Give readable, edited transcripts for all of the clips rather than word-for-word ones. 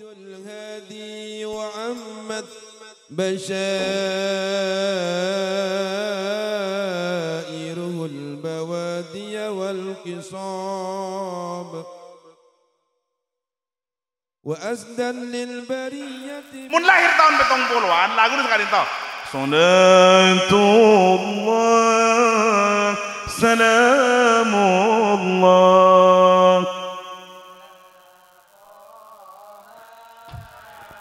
الهادي وعمت بشائره البوادي والقصاب وأسدا للبرية. Mun lahir tahun 70-an, lagu ini sekali toh. Salatullah, salamullah,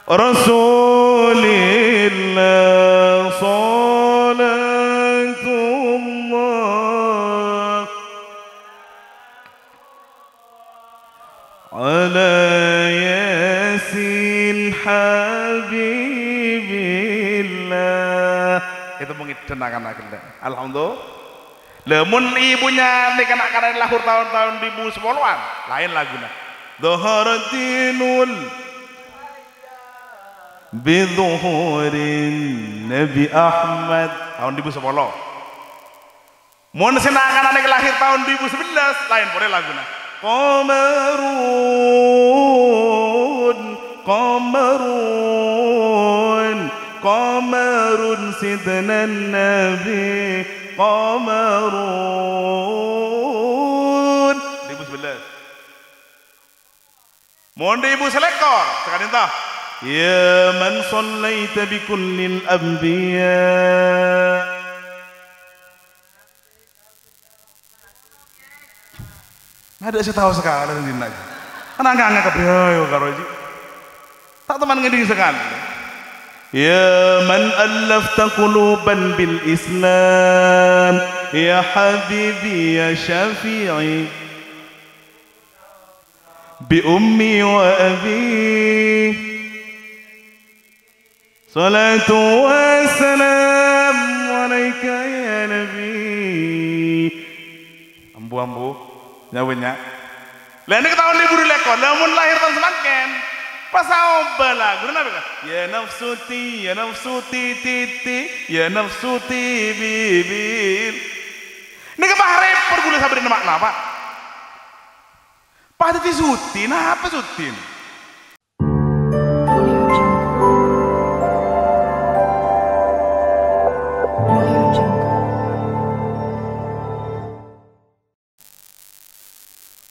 Rasulillah, salatullah, ala yasin habibillah. Itu mungkin akan alhamdulillah. Lemun ibunya nih kanak-kanak lahir tahun-tahun 2010-an, lain lagunya. Dhaharatinul bidhuhurin Nabi Ahmad tahun 2010. Mun anak-anak lahir tahun 2011, lain boleh lagunya. Qamarun, qamarun, qamarun sidna Nabi, qamarun 2011. Mohon ibu selekor sekali entah. Ya man sallaita bi kullil anbiya, ada saya tahu sekali di lagi. Anak nggak kepriyo karo iki. Tak teman ngeding sekali. Ya man allafta quluban bil Islam, ya habibi ya syafi'i, bi ummi wa abi, salatu wa salam alaika ya nabi. Ambu nyawanya. Lah ini tahun libur lekon, namun lahir tahun semakin. Pas apa lagu nabi kan? Ya nafsuti, ya nafsuti titi, ya nafsuti bibir. Ini ke bahare pergula sabri makna pak. Pak titi sutin, apa sutin?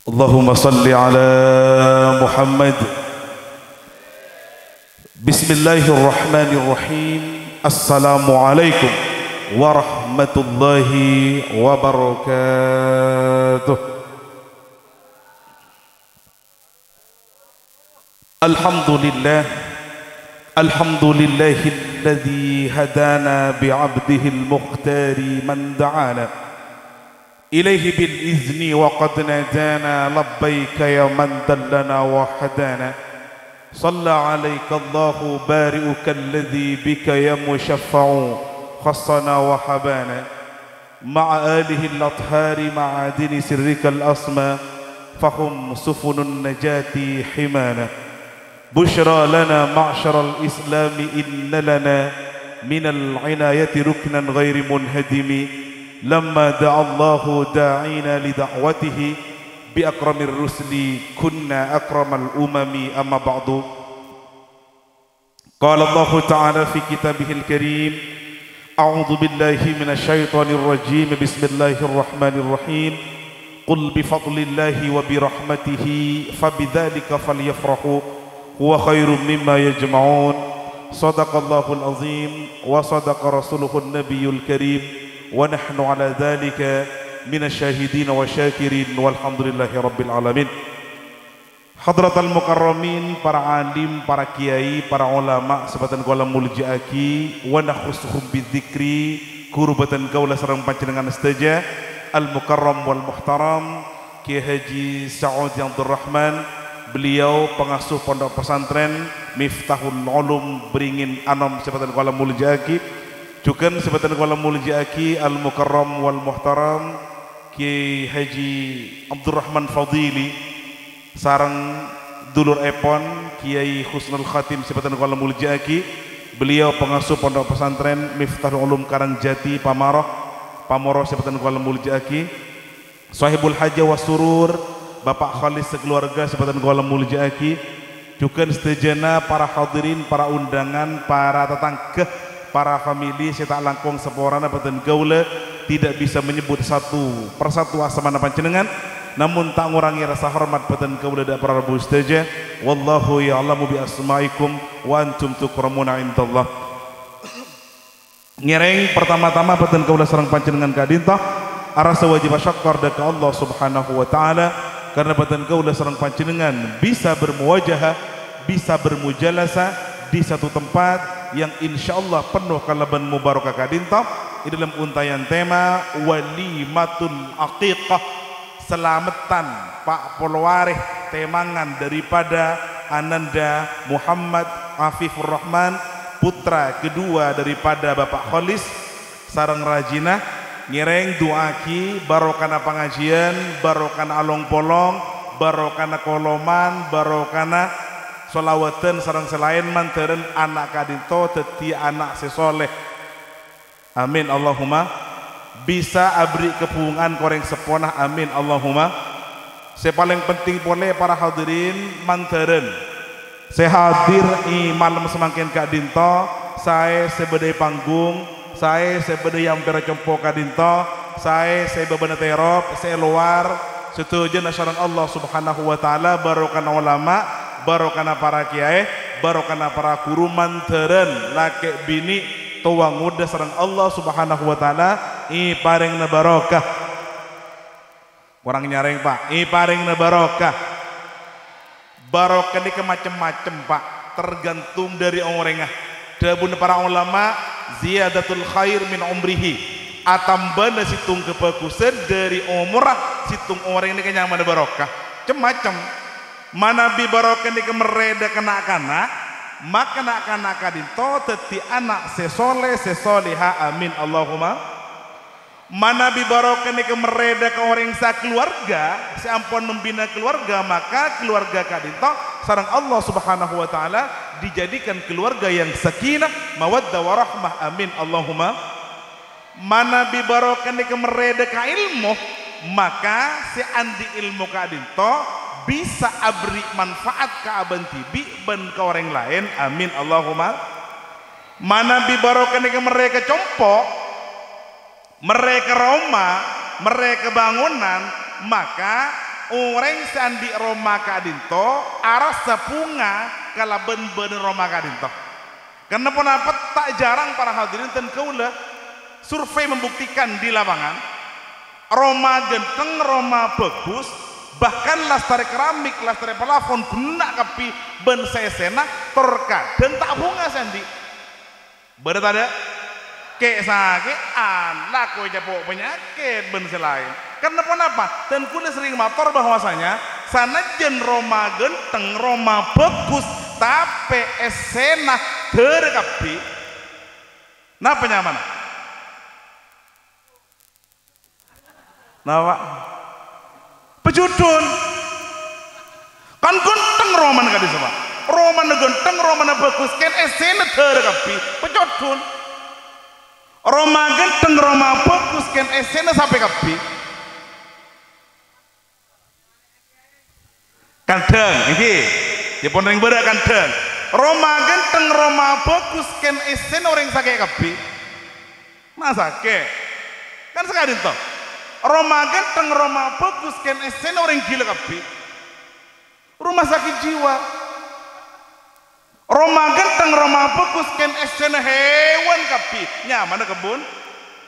Allahumma salli ala Muhammad. Bismillahirrahmanirrahim. Assalamualaikum warahmatullahi wabarakatuh. Alhamdulillah, alhamdulillahilladzi hadana bi'abdihi al-mukhtari man da'ana إليه بالإذن وقد نادانا لبيك يا من دلنا وحدانا صلى عليك الله بارئك الذي بك يا مشفع خصنا وحبانا مع آله الأطهار معادن سرك الأسمى فهم سفن النجاة حمانا بشرى لنا معشر الإسلام إن لنا من العناية ركنا غير منهدم لما دعا الله داعينا لدعوته بأكرم الرسل كنا أكرم الأمم أما بعد قال الله تعالى في كتابه الكريم أعوذ بالله من الشيطان الرجيم بسم الله الرحمن الرحيم قل بفضل الله وبرحمته فبذلك فليفرحوا هو خير مما يجمعون صدق الله العظيم وصدق رسوله النبي الكريم ونحن على ذلك من الشاهدين والشاكرين والحمد لله رب العالمين. Hadratal mukarramin, para alim, para kiai, para ulama sebatan kaula muljiaki wa nakhusuhum bidzikri kurbatan kaula sareng panjenengan sedaja al mukarram wal muhtaram Kiai Haji Saud Abdul Rahman, beliau pengasuh pondok pesantren Miftahul Ulum Beringin Anom sebatan kaula muljiaki juga sebatan kaula muljiaki al mukarram wal muhtaram Kiai Haji Abdurrahman Fadili sarang dulur epon Kiai Husnul Khatim sebatan kaula muljiaki, beliau pengasuh pondok pesantren Miftahul Ulum Karangjati Pamoro sebatan kaula muljiaki, Sahibul Haja wa Surur Bapak Khalis sekeluarga sebatan kaula muljiaki, Dukan setejana para hadirin, para undangan, para tetangga, para famili saya tak langkong seporana beten gaula tidak bisa menyebut satu persatu asamana panjenengan, namun tak ngurangi rasa hormat beten gaula da para rabu seteja. Wallahu ya'lamu bi asma'ikum wa antum tukramuna indallah. Ngereng pertama-tama beten gaula sareng panjenengan kadintah arasa wajib syukur da ka Allah Subhanahu wa taala karena beten gaula sareng panjenengan bisa bermuwajahah, bisa bermujalasa di satu tempat yang insyaallah penuh kalaban mubarakah kadinta di dalam untayan tema walimatul aqiqah, selamatan Pak Polwareh temangan daripada Ananda Muhammad Afifur Rahman, putra kedua daripada Bapak Kholis sareng Rajina. Ngireng doaki barokana pengajian, barokana along polong, barokana koloman, barokana solawatan sarang selain manteran anak kadinto teti anak sesoleh. Amin Allahumma. Bisa abri kepungan koreng seponah. Amin Allahumma. Saya paling penting boleh para hadirin manteran saya hadir i malam semakin kadinto, saya sebedai panggung, saya sebedai yang bercompo kadinto, saya bebana terop, saya luar setuju nasaran Allah Subhanahu wa taala, barokana ulama, barokana para kiai, barokana para guru manteran laki bini tuang muda sareng Allah Subhanahu wa taala i paringna barokah. Kurang nyareng Pak, i paringna barokah. Barokah ini macam-macam Pak, tergantung dari orangnya. Dabun para ulama ziyadatul khair min umrihi, atambana situng kebagusan dari umrah situng orang ini kenyaman barokah. Macam mana bi barokah ini kemereda kanak-kanak, maka kanak-kanak kadinto teti anak sesoleh sesoleha. Amin Allahumma. Mana bi barokah ini kemereda ke orang sa keluarga, seampun membina keluarga, maka keluarga kadinto sareng Allah Subhanahu wa taala dijadikan keluarga yang sakinah, mawaddah warahmah. Amin Allahumma. Mana bi barokah ini kemereda ke ilmu, maka seandi ilmu kadinto bisa abri manfaat ke abanti bi ben ke orang lain. Amin Allahumma. Mana bi barokah ini mereka compo, mereka Roma, mereka bangunan, maka orang sandi Roma kadinto arasa punga kala ben-ben Roma kadinto. Karena kenapa tak jarang para hadirin dan kaula survei membuktikan di lapangan Roma genteng, Roma bagus, bahkan lastare keramik, lastare pelafon guna kapi ben sesena terkadang tak bunga sandi. Berat ada kek sakit anak kau capok penyakit ben selain. Karena kenapa? Dan kuda sering motor bahwasanya sana jen Roma genteng, Roma bagus, tapi esena terkapi. Napa nyaman? Napa? Pejudun. Kan genteng Roma negara sama. Roma genteng, Roma bagus, kan esena terkapi. Pejudun. Roma genteng, Roma bagus, kan esena sampai kapi. Kandeng, ini di pondeng berak kandeng. Roma genteng, Roma bagus, kan esena orang sakit kapi. Masa ke? Kan sekali toh. Roma genteng, Roma bagus, kan esena orang gila kapi. Rumah sakit jiwa. Roma genteng, Roma bagus, kan esena hewan kapi. Nyaman kebun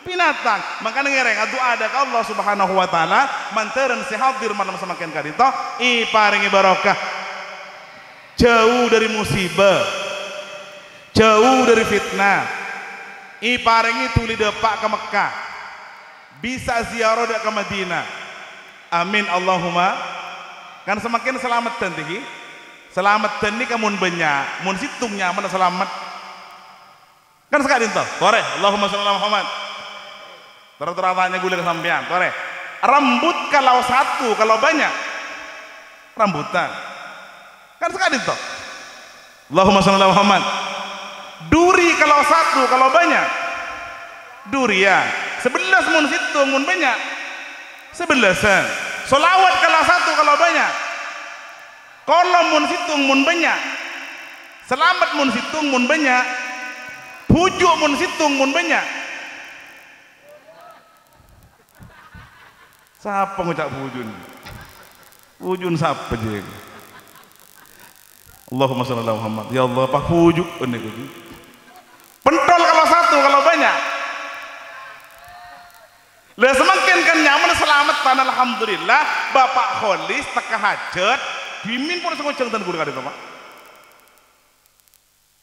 binatang. Makanya ngereng adu ada ke Allah Subhanahu wa taala manteran sehadir malam semakin kadito i paringi barokah, jauh dari musibah, jauh dari fitnah, i paringi tuli depak ke Mekah, bisa ziarah ke Madinah. Amin Allahumma. Kan semakin selamat tentuki. Selamat ini kamun banyak, mun situng nyaman selamat. Kan sekali itu, tore. Allahumma sholli ala Muhammad. Terus-terusannya gue kesampean, tore. Rambut kalau satu, kalau banyak rambutan. Kan sekali itu. Allahumma sholli ala Muhammad. Duri kalau satu, kalau banyak durian. 11 mun situng, mun banyak 11-an. Solawat kalau satu, kalau banyak Kalau mun situng mun banyak, selamat mun situng mun banyak, pujuk mun situng mun banyak. Siapa ngucap pujun? Pujun siapa je? Allahumma shalli ala Muhammad. Ya Allah, pak pujuk ini kudu. Pentol kalau satu, kalau banyak. Lah semakin kan nyaman selamat tan alhamdulillah. Bapak Kholis teka hajat dimin pun sengoceng tan kudu kadang Pak.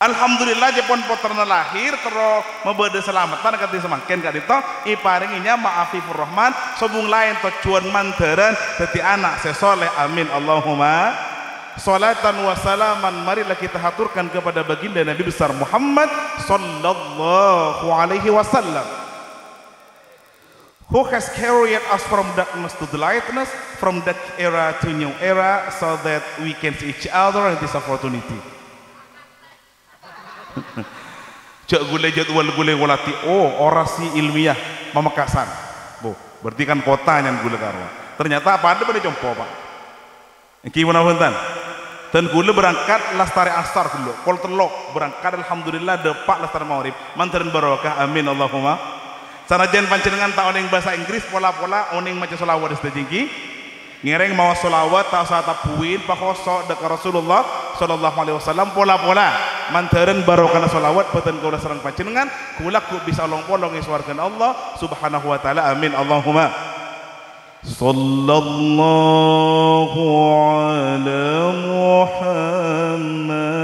Alhamdulillah jepon poterna lahir terus membede selamatan kati semakin kadito iparinginya maafifur rahman sobung lain tujuan mandaran dadi anak sesoleh amin Allahumma salatan wa salaman. Marilah kita haturkan kepada baginda Nabi besar Muhammad sallallahu alaihi wasallam, who has carried us from darkness to the lightness, from that era to new era, so that we can see each other in this opportunity. Cek gule jadwal gule walati orasi ilmiah Pamekasan. Berarti kan kota yang gule karwa. Ternyata apa ada pada jompo Pak. Iki mana punten? Dan gule berangkat lastari asar dulu. Kol telok berangkat alhamdulillah depak lastari magrib. Mantaran barokah amin Allahumma. Sanajan panjenengan tak oning bahasa Inggris pola-pola oning maca selawat sedengki. Ngereng mau selawat tak usah tapuin pakosok dekat Rasulullah sallallahu alaihi wasallam pola-pola mantaran barokah selawat peten kula sareng panjenengan kula ku bisa long-polong iswarkeun Allah subhanahu wa taala amin Allahumma sallallahu ala Muhammad.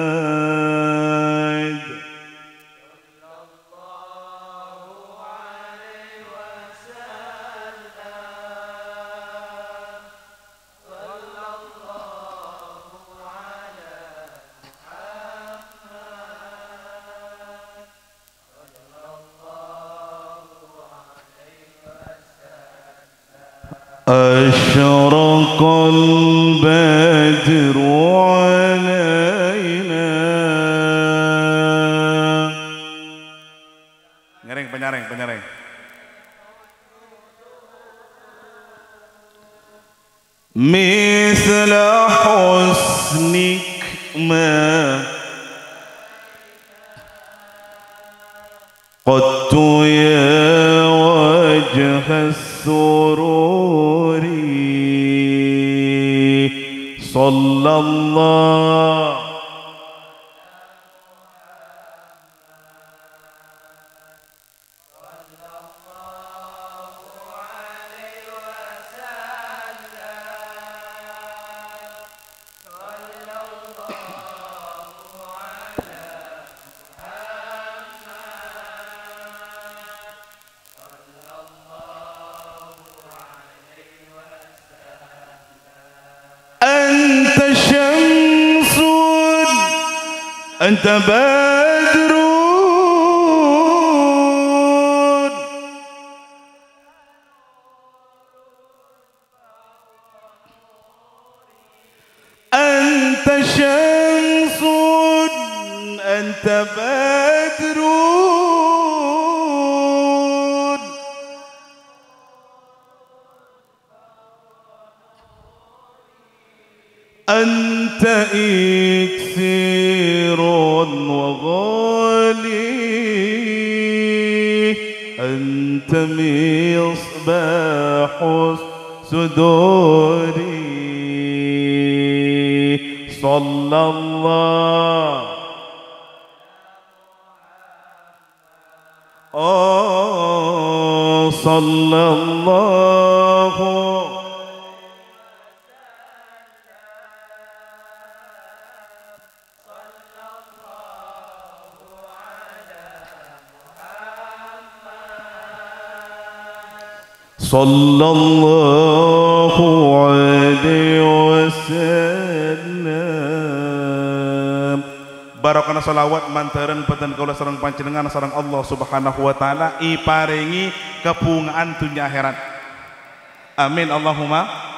أشرق البدر علينا. Penyareng. مثل حسنك ما قدت يا وجه السرور صلى الله أنت بدر أنت شمس أنت بدر أنت إكسير وغالي أنت مصباح الصدور صلى الله صلى الله صلى الله عليه wasallam. Barokana salawat mantaran peten kaula sareng panjenengan sareng Allah Subhanahu wa taala iparingi kepungaan dunya akhirat. Amin Allahumma.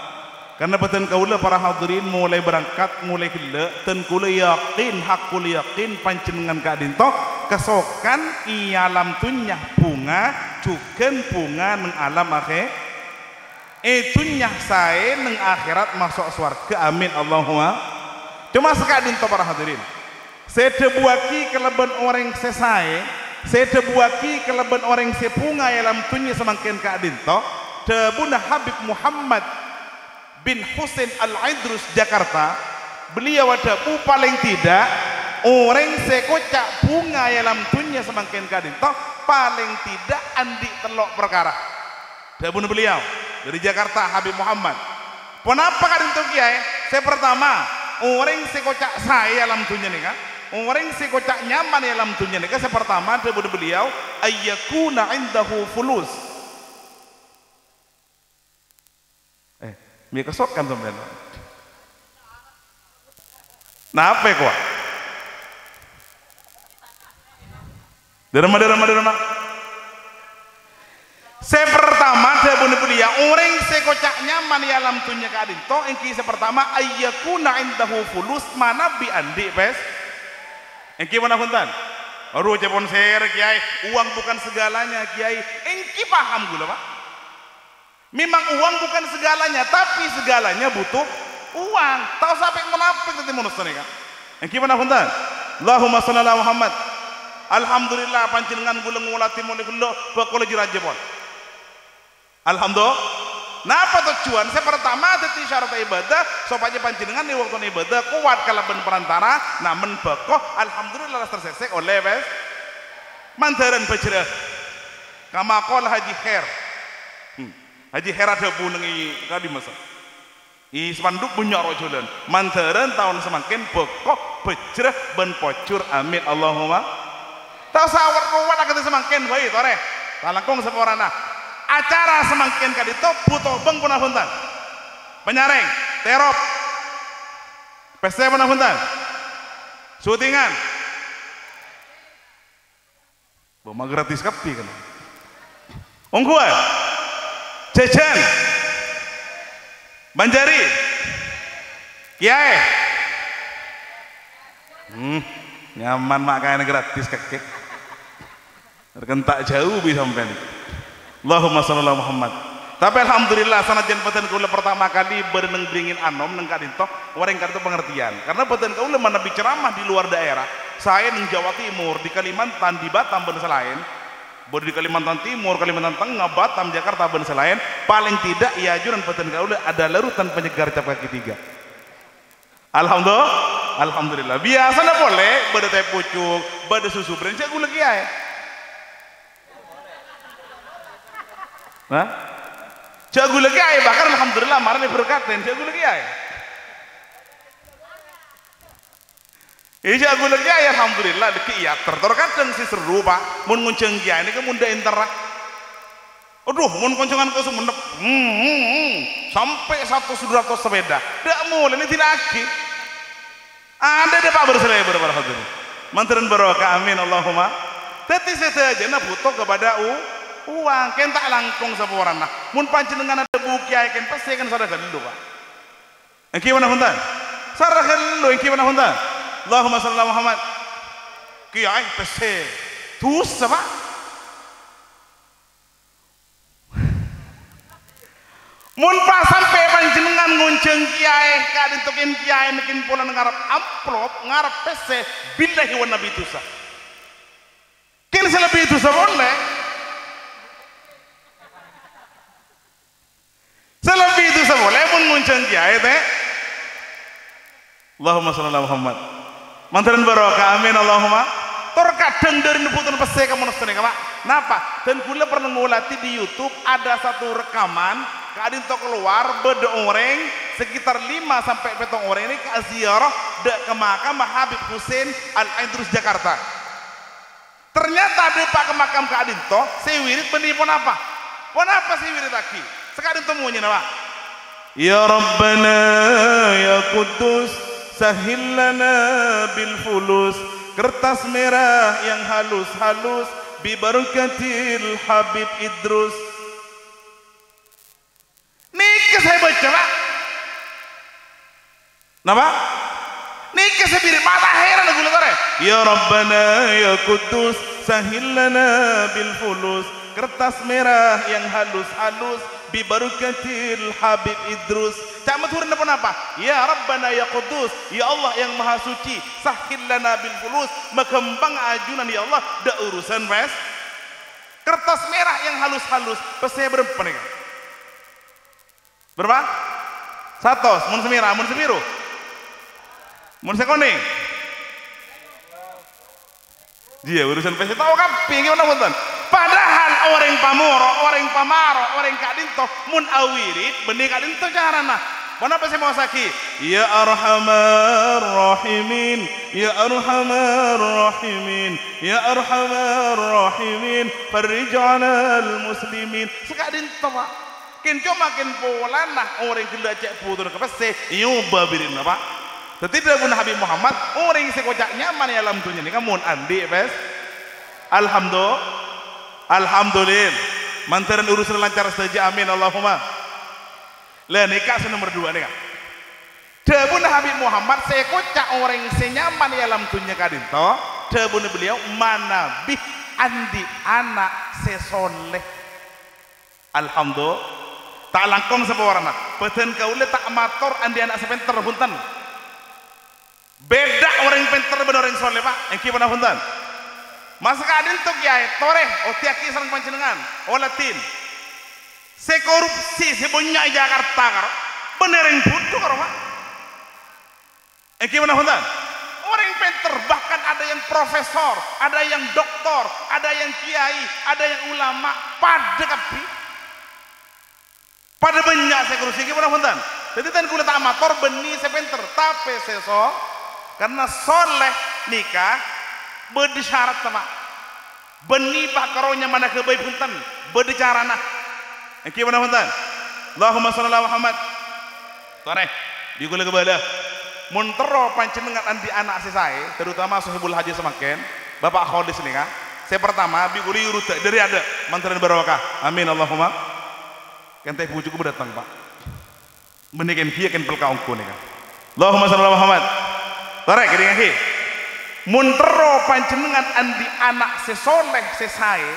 Karena peten kaula para hadirin mulai berangkat mulai gila ten kula yakin hakul yakin panjenengan kadinto kesokan i alam dunya bunga juken bunga neng alam akhir dunya sae neng akhirat masuk surga amin Allahumma Cuma sekadin to para hadirin. Sedebuaki keleban orang sesai, sedebuaki keleban orang sepunga yalam tunyi semangkin kadin to. Tebuna Habib Muhammad bin Husain Al-Idrus Jakarta. Beliau ada paling tidak orang sekocak bunga yalam dunia semangkin kadin toh paling tidak andi telok perkara. Dabun beliau dari Jakarta Habib Muhammad. Kenapa kadin toh kiai? Saya pertama orang sekocak saya yalam dunia nih kan. Orang sekocak nyaman yalam dunia nih kan. Saya pertama dabun beliau ayyakuna indahu fulus. Mie kesot kan teman. Nah apa kok? Derma. Saya pertama saya bunuh beliau orang saya kocak nyaman ya alam dunia kadin. Toh engki saya pertama ayyakuna indahu fulus mana bi andi pes. Engki mana punten? Baru cepon share kiai, uang bukan segalanya kiai. Engki paham gula pak. Memang uang bukan segalanya, tapi segalanya butuh uang. Tahu sampai menapik nanti manusia kan? Yang gimana punten? Allahumma shalli ala Muhammad. Alhamdulillah panjenengan gula ngulati mulai gula bakal jiraja pon. Alhamdulillah. Napa tujuan? Saya pertama jadi syarat ibadah supaya panjenengan di waktu ibadah kuat kalaban perantara. Namun bakoh alhamdulillah tersesek oleh bes mandaran bajrah. Kama qala Haji Khair. Haji Khair ada bunengi kali masa. I spanduk punya rojulan mandaran tahun semakin bokok bejrah ben pocur amin Allahumma tahu sawat ruwat akan semakin baik tore talangkong seporana acara semakin kali itu butuh beng punah punten penyareng terop pesta punah punten syutingan boma gratis kapi kan ongkuan jajan Banjari, kiai, nyaman makan gratis kakek, terkentak jauh bisa sampai. Allahumma shalli ala Muhammad. Tapi alhamdulillah sanajan peten kula pertama kali bereneng beringin anom neng kadin toh orang kartu pengertian. Karena peten kula mana biceramah di luar daerah. Saya di Jawa Timur, di Kalimantan, di Batam dan selain. Baru di Kalimantan Timur, Kalimantan Tengah, Batam, Jakarta, dan selain paling tidak ya ajuran peten kaula ada larutan penyegar cap kaki tiga. Alhamdulillah. Biasanya boleh beda teh pucuk, beda susu brand saya gula kiai. Hah? Saya gula kiai bahkan alhamdulillah marane berkaten saya gula kiai. Ija gula kiai alhamdulillah deki ya terkadang si seru pak mun ngunceng kiai ini kemuda intera aduh mun kuncengan ke sumenep sampai 100 sepeda dak mulai ini tidak lagi ada deh pak berselai berapa hadirin mantaran barokah amin Allahumma teti saja na butuh kepada uang kentak langkung seporana mun panjenengan ada buku kiai kan pasti kan sadar dulu pak gimana punten sadar dulu gimana punten Allahumma shalli ala Muhammad. Kiai pese. Terus apa? Mun pas sampai panjenengan ngunceng kiai kadin tokin kiai nekin pola ngarep amplop ngarep pese billahi wa nabi tusa. Kin selebih itu boleh. Selebih itu boleh mun ngunceng kiai teh. Allahumma shalli ala Muhammad. Mantaran barokah amin Allahumma. Terkadang dari nebutan pese kamu nastane pak. Napa? Dan kula pernah ngulati di YouTube ada satu rekaman kadin to keluar beda orang sekitar 5 sampai 7 orang ini ke ziarah ke makam Habib Husain Al-Idrus Jakarta. Ternyata ada pak ke makam kadin to saya wirid benih pon apa? Pon apa saya wirid lagi? Sekadin temunya apa? Ya Rabbana ya Qudus sahil lana bil fulus kertas merah yang halus-halus bi barakatil Habib Idrus. Nika saya baca pak. Napa? Nika saya birik mata heran aku lihat ya Rabbana ya Qudus sahil lana bil fulus kertas merah yang halus-halus bi barakatil Habib Idrus. Cak matur apa? Ya Rabbana ya Qudus, ya Allah yang Maha Suci, sahhil lana bil fulus, makembang ajunan ya Allah, da urusan wes. Kertas merah yang halus-halus, pesnya berapa nih? Berapa? 100, mun semira, mun semiru. Mun sekone. Dia urusan pesi tahu kapi gimana punten. Padahal orang pamoro, orang pamaro, orang kadinto mun awirit benih kadinto carana. Mana pesi mau saki? Ya Arhamar Rahimin, Ya Arhamar Rahimin, Ya Arhamar Rahimin, farij 'alal muslimin. Sekadinto Pak. Ken cuma ken polan nah orang gila cek putur ke pesi nyoba birin Pak. Tidak pun Habib Muhammad orang yang sekocak nyaman ya alam dunia ini kamu andi bes. Alhamdulillah mantaran urusan lancar saja amin Allahumma. Lah nikah nomor 2 nih kan. Debun Habib Muhammad sekocak orang yang senyaman ya alam dunia kadinto. Debun beliau mana bih andi anak sesoleh. Alhamdulillah tak langkong sebuah orang peten kaule tak amator andi anak sepenter punten. Beda orang pinter bener orang soleh Pak. Yang gimana punten? Masa kadin tuh kiai toreh, tiaki sareng panjenengan, latin. Sekorupsi sebanyak Jakarta karo, bener yang butuh karo Pak. Yang gimana punten? Orang yang pinter bahkan ada yang profesor, ada yang doktor, ada yang kiai, ada yang ulama, pada kapi. Pada banyak sekorupsi gimana punten? Jadi tan kulit amator benih sepinter, tapi seso. Karena soleh nikah bedi syarat sama benih pak karonya mana kebaik punten bedi carana gimana punten Allahumma sholli ala Muhammad tore digule kebala muntero panjenengan andi anak saya terutama sahibul haji semakin Bapak Khodis nikah saya pertama biguli urut dari ada mantaran barokah amin Allahumma kan teh bujuku berdatang Pak menikan dia kan pelkaungku nikah Allahumma sholli ala Muhammad. Tarik gini ngahi. Muntero panjenengan andi anak sesoleh sesae.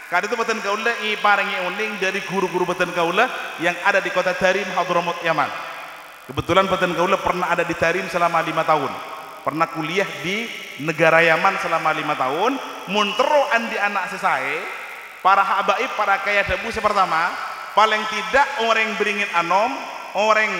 Kali itu beten kaula paringi uning dari guru-guru beten kaula yang ada di kota Tarim Hadramut Yaman. Kebetulan beten kaula pernah ada di Tarim selama 5 tahun. Pernah kuliah di negara Yaman selama 5 tahun. Muntero andi anak sesae. Para habaib, para kaya debu pertama. Paling tidak orang beringin anom, orang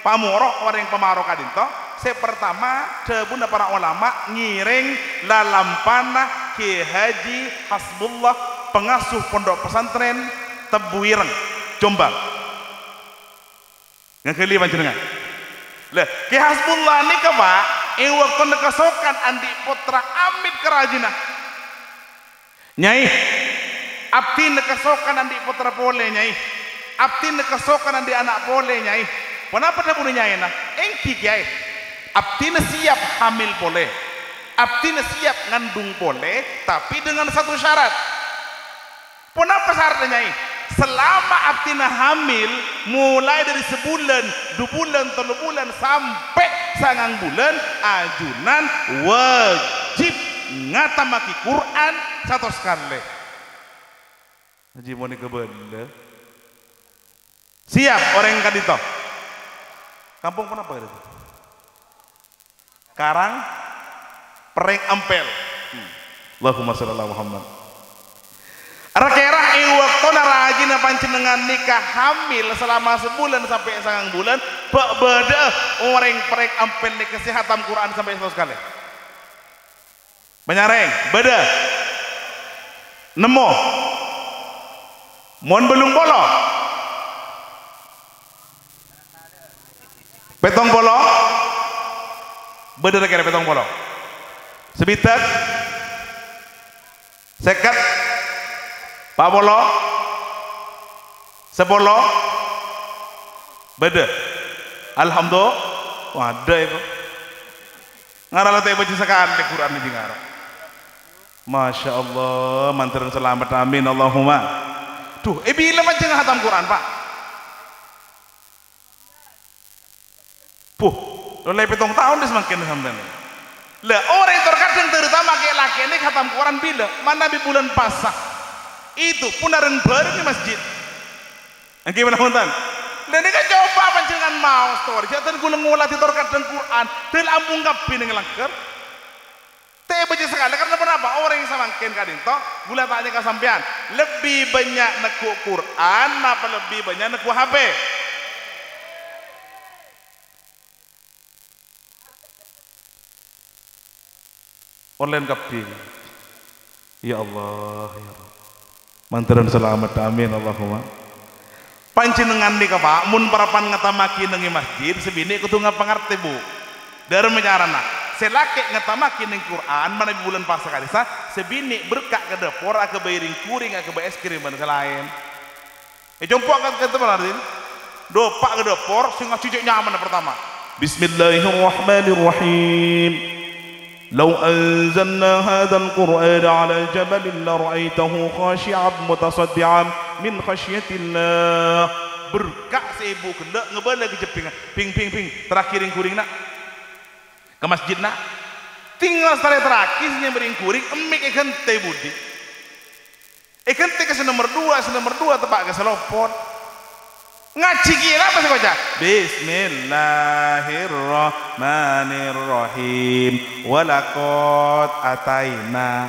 pamoro, orang pamaro kadinto. Saya pertama debuna para ulama ngiring lalampana Ki Haji Hasbullah pengasuh pondok pesantren Tebuireng Jombang. Yang kelima panjenengan. Lah Ki Hasbullah nika Pak, waktu nekasokan andi putra Amit Kerajina. Nyai, abdi nekasokan andi putra pole nyai. Abdi nekasokan andi anak pole nyai. Kenapa dah punya nyai nah? Engki kiai. Abdina siap hamil boleh, abdina siap ngandung boleh, tapi dengan satu syarat. Kenapa syaratnya? Selama abdina hamil, mulai dari sebulan, 2 bulan, 3 bulan sampai 9 bulan, ajunan wajib ngatamaki Quran 1 sekali. Haji mau nikah siap orang yang kadito. Kampung pun apa itu? Karang Pereng Ampel. Allahumma sholli ala Muhammad. Rakerah waktu narajina panjenengan nikah hamil selama sebulan sampai 9 bulan beda orang Pereng Ampel nikah hatam Quran sampai 100 kali. Banyareng beda. Nemo. Mohon belum polo. Petong polo. Bener kira petong polo. Sebitak, sekat, pabolo, sepolo, beda. Alhamdulillah, wadah itu. Ngarang teh baca sekali Quran ini ngarang. Masya Allah, mantaran selamat amin Allahumma. Tuh, bila macam hatam Quran Pak? Puh. Oleh 7 tahun dia semakin sampai. Lah orang terkadang terutama kayak laki ini khatam Quran bila mana di bulan Pasah itu pun ada baru di masjid. Yang gimana punten? Dan ini coba pancingan mau story. Jatuh gue ngulat itu kadang Quran. Del ambung kapi nih ngelangker. Teh baca sekali karena kenapa? Orang yang samangkin kadin toh. Gue tanya ke sampean. Lebih banyak neku Quran apa lebih banyak neku HP? Online kapi. Ya Allah, ya Allah. Mantaran selamat, amin Allahumma. Panjenengan nih Pak, mun parapan ngatamaki nengi masjid sebini kudu ngapangarti Bu. Dari mencarana, selake ngatamaki nengi Quran mana bulan pas sekali sa sebini berkak ke dapur ake bayiring kuring ake bayar es krim dan selain. Jompo akan kata benarin. Dopak ke dapur sehingga cucuk nyaman pertama. Bismillahirrahmanirrahim. لو أنزلنا هذا القرآن على جبل لرأيته خاشعا متصدعا من خشية الله. Berkah seibu kena ngebala ke jeping ping terakhir yang kuring nak ke masjid nak tinggal sekali terakhir yang bering kuring emik ikan teh budi ikan teh ke nomor dua tepak ke selopon ngaji gila apa sih baca? Bismillahirrahmanirrahim. Walakot ataina.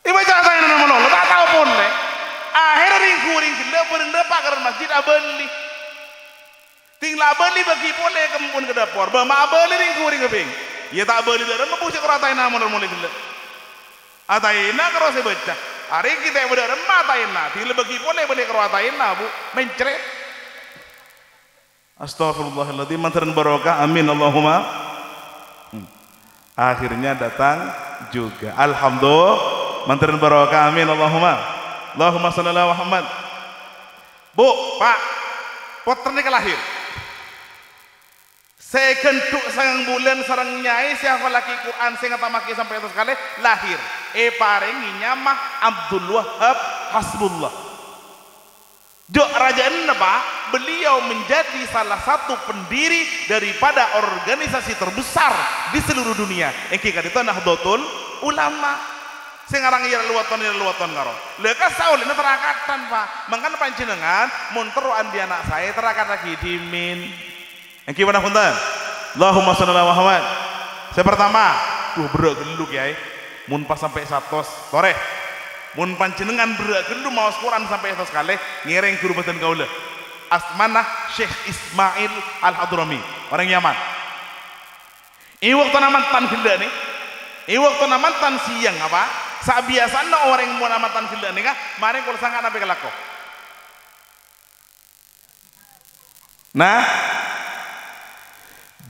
Ibaca ataina nama lo tak tahu pun le. Akhirnya ring gila bering depak ke masjid abeli. Tinggal abeli bagi boleh kempun ke dapur. Bama abeli ring kuring keping. Ya tak beli dah, mau pusing kerataina mana mulai gila. Ataina kalau saya baca, hari kita yang berada mataina, tidak bagi boleh beli kerataina bu, mencret. Astagfirullahaladzim, mantaran barokah, amin Allahumma. Akhirnya datang juga, alhamdulillah, mantaran barokah, amin Allahumma. Allahumma salli ala Muhammad. Bu, Pak, potternya kelahir. Saya kentuk sangang bulan sarang nyai siapa laki Quran saya ngatamaki sampai itu sekali lahir. Parenginya mah Abdul Wahab Hasbullah. Dok raja Pak, beliau menjadi salah satu pendiri daripada organisasi terbesar di seluruh dunia. Engki kadita Nahdlatul Ulama. Sekarang ia luaton karo. Lekas saul ini terakatan Pak. Mangkan panjenengan munteru andi anak saya terakat lagi dimin. Yang gimana punten? Allahumma shalli ala Muhammad. Saya pertama, berak geluk ya. Mun pas sampai 100 sore. Mun panjenengan berak geluk mau Quran sampai 100 kali, ngereng guru beten kaula. Asmanah Syekh Ismail Al-Hadrami, orang Yaman. Ini waktu namatan gila nih. Ini waktu namatan siang apa? Saat biasanya orang yang mau namatan gila nih kah? Mari kalau sangat nabi kelako. Nah,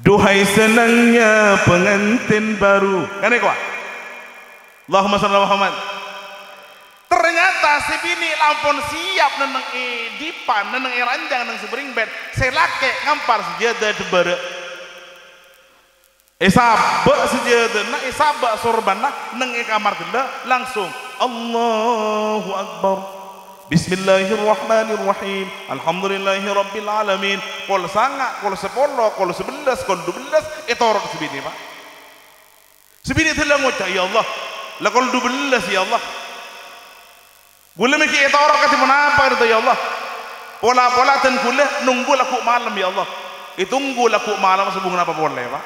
duhai senangnya pengantin baru. Kan itu? Allahumma shalli ala Muhammad. Ternyata si bini lampun siap neneng dipan, neneng ranjang, neneng sebering bed. Selake ngampar sejadah debere. Sabak sejadah, nak sabak sorban, nak neng kamar dela langsung. Allahu Akbar. Bismillahirrahmanirrahim. Alhamdulillahi rabbil alamin. Kol sanga, kol 10, kol 11, kol 12 itu orang sebini Pak. Sebini telah ngucap ya Allah. Lah kol 12 ya Allah. Boleh mikir itu orang kata apa itu ya Allah. Pola-pola dan kuliah nunggu laku malam ya Allah. Itu nunggu laku malam sebelum apa boleh Pak.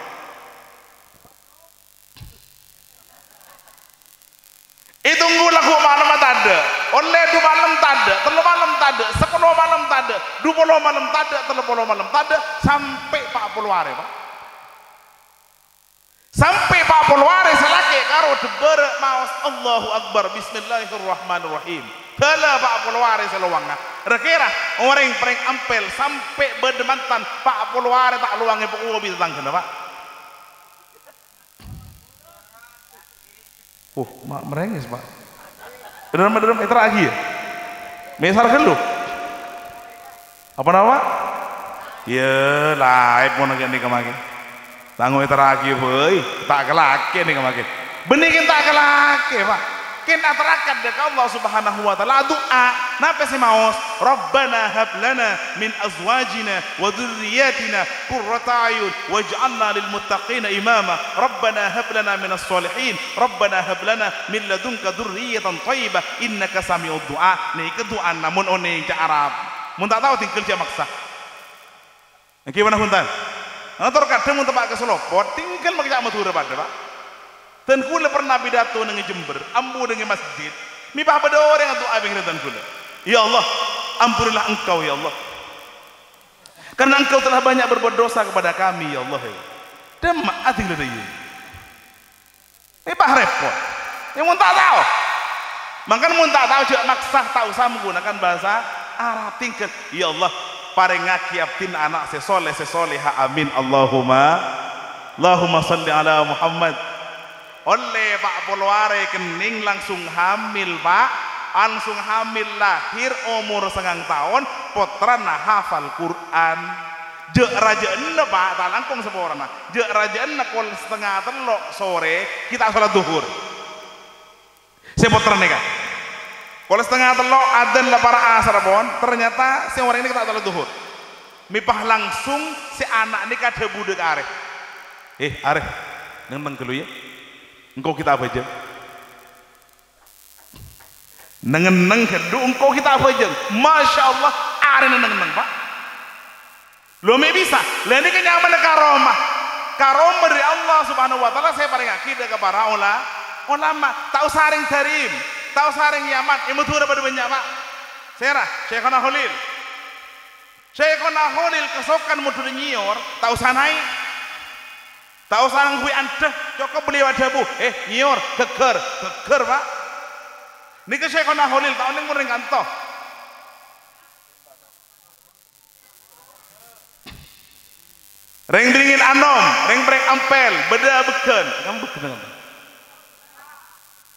Itu nunggu laku malam tak ada. Oleh 2 malam tak ada, 3 malam tak ada, 10 malam tak ada, 20 malam tak ada, 30 malam tak ada, sampai 40 hari Pak. Sampai 40 hari selaki karo deber maos Allahu Akbar Bismillahirrahmanirrahim. Kala 40 hari selawangnya. Rekira orang yang paling ampel sampai berdemantan 40 hari tak luangnya pokoknya bisa tangkena Pak. Merengis Pak. Dalam itu lagi ya. Misal gelu. Apa nama? Ya live mau nak ni kemarin. Tangguh itu lagi boy. Tak kelake ni kemarin. Benih kita tak kelake Pak. Kita terakat dekat Allah Subhanahu Wa Taala doa. napa sih maos Rabbana hab lana min azwajina wa dhurriyyatina qurrata ayun waj'alna lil muttaqina imama Rabbana hab lana minas solihin Rabbana hab lana min ladunka dhurriyyatan thayyibah innaka sami'ud du'a. Nih doa namun one cak Arab mun tak tahu tinggal dia maksa gimana huntan ngatur kadang mun tepak ke selopot tinggal maksa matur pada Pak dan kula pernah pidato nang Jember ambu dengan masjid mi bah pada orang doa bing dan kula ya Allah ampunilah engkau ya Allah karena engkau telah banyak berbuat dosa kepada kami ya Allah dan maaf tinggal dia ini bah repot yang mun tak tahu makanya mun tak tahu juga maksah tak usah menggunakan bahasa Arab tinggal ya Allah paringaki abdin anak sesoleha amin Allahumma salli ala Muhammad. Oleh Pak Polware kening langsung hamil Pak, langsung hamil lahir umur 9 tahun putrana hafal Quran. Jek rajaanna Pak tak langkung seporana jek rajaanna kol 2:30 sore kita sholat duhur saya putrana kan kol 2:30 adzan lah para asar pon ternyata si orang ini kita sholat duhur mipah langsung si anak ini kada budek areh areh neng kelu ya engkau kita apa aja neng kedu engkau kita apa aja Masya Allah areh neng Pak lo me bisa lain ini nyaman karomah dari Allah subhanahu wa ta'ala saya paling akidah ke para ulama tahu saring darim tahu saring nyaman imu tuh dapat banyak Pak serah Syekhona Holil kesokan mudah nyior tahu sanai tahu sarang hui anteh cukup beli wadabu nyior geger Pak ini ke Syekhona Holil tahu neng muring kantoh reng dingin anom, reng brek ampel, beda beken. Kamu beken apa?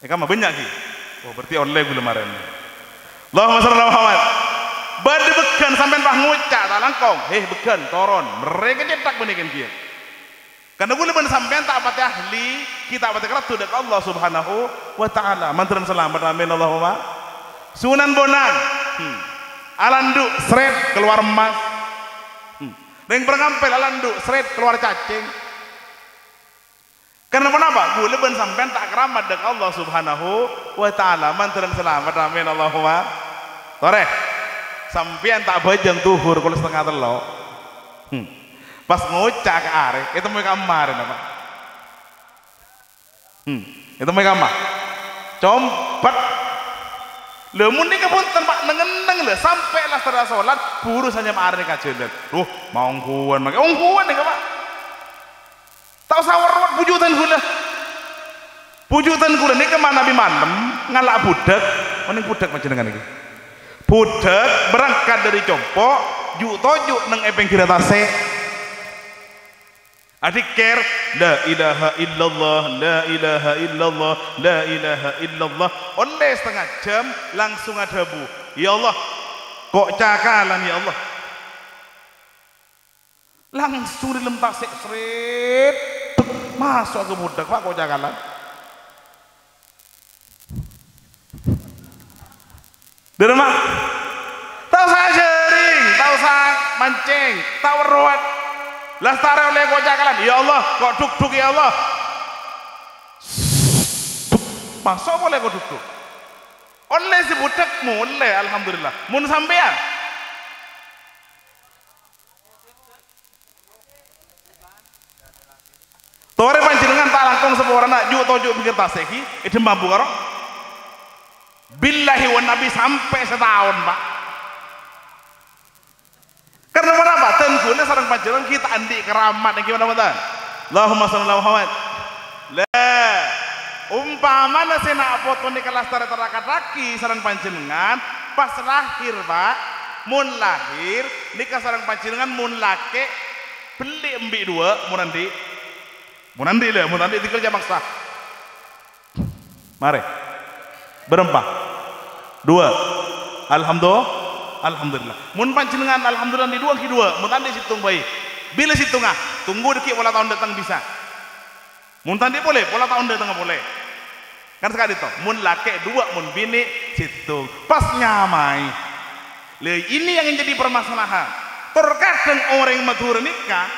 Kamu banyak ki. Oh berarti online belum kemarin. Allahumma shalli ala Muhammad. Beda beken sampai bah ngucak tak langkong. Beken toron. Mereka cetak benikan kia. Karena gue lebih sampean tak pati ahli, kita pati keratu dek Allah subhanahu wa ta'ala. Mantaran selamat amin Allahumma. Sunan Bonang. Alandu seret keluar emas. Yang berangampel alandu seret keluar cacing karena kenapa? Gue leben sampean tak keramat dengan Allah subhanahu wa ta'ala mantaran selamat amin Allahumma tore sampean tak bajang tuhur kalau 2:30 pas ngocak ke areh itu mau kamarin apa? Itu mau kamar compat lemun ni kepun tempat nengeneng le sampai lah setelah sholat buru saja marah kajelan. Mau ongkuan makai ongkuan ni Pak. Tahu sawar pujutan gula ni kemana Nabi manem ngalak budak, mana budak macam dengan ini. Budak berangkat dari Compo, juk tojuk neng epeng kira tase. Adik ker la ilaha illallah la ilaha illallah la ilaha illallah oleh 1/2 jam langsung ada bu ya Allah kok cakalan ya Allah langsung dilempas seret masuk ke budak Pak kok cakalan dari mana tahu saya jering tahu saya mancing tahu ruat lastare oleh kok cakalan ya Allah kok duk ya Allah masuk boleh kok duk oleh si budak mulai alhamdulillah mun sampean tore panjenengan tak langkung seporana juk tojuk pikir taseki itu mampu karo billahi wa nabi sampai setahun Pak karena kenapa? Tentunya sarang panjenengan kita andi keramat yang gimana Pak? Allahumma shalli ala Muhammad. La umpamana sena foto di kelas terakat-raki sarang panjenengan pas lahir Pak mun lahir nikah sarang panjenengan mun lake beli embi 2 mun nanti tinggal jam maksa mari berempah 2 Alhamdulillah mun panjenengan alhamdulillah di 2 mun tadi situng baik bila situng tunggu deki pola tahun datang bisa mun tadi boleh pola tahun datang boleh Kan sekali toh, mun laki dua, mun bini situ pas nyamai. Ini yang jadi permasalahan. Terkadang orang yang matur nikah,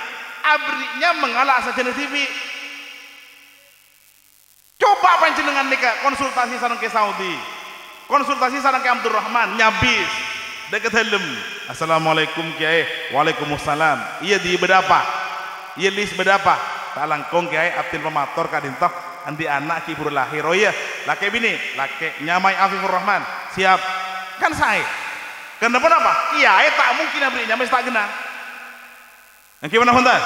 abrinya mengalah saja TV. Coba panjenengan nikah konsultasi sareng ke Saudi, konsultasi sareng ke Abdurrahman, nyabis deket helm. Assalamualaikum kiai, waalaikumsalam. Iya di bedapa, iya lis bedapa. Tak langkong kiai abdin pemator kadintoh andi anak kibur lahir. Oh iya, laki bini, laki nyamai Afifur Rahman, siap. Kan saya. Kenapa apa? Kiai tak mungkin abdi nyamai tak genang. Yang gimana hontan?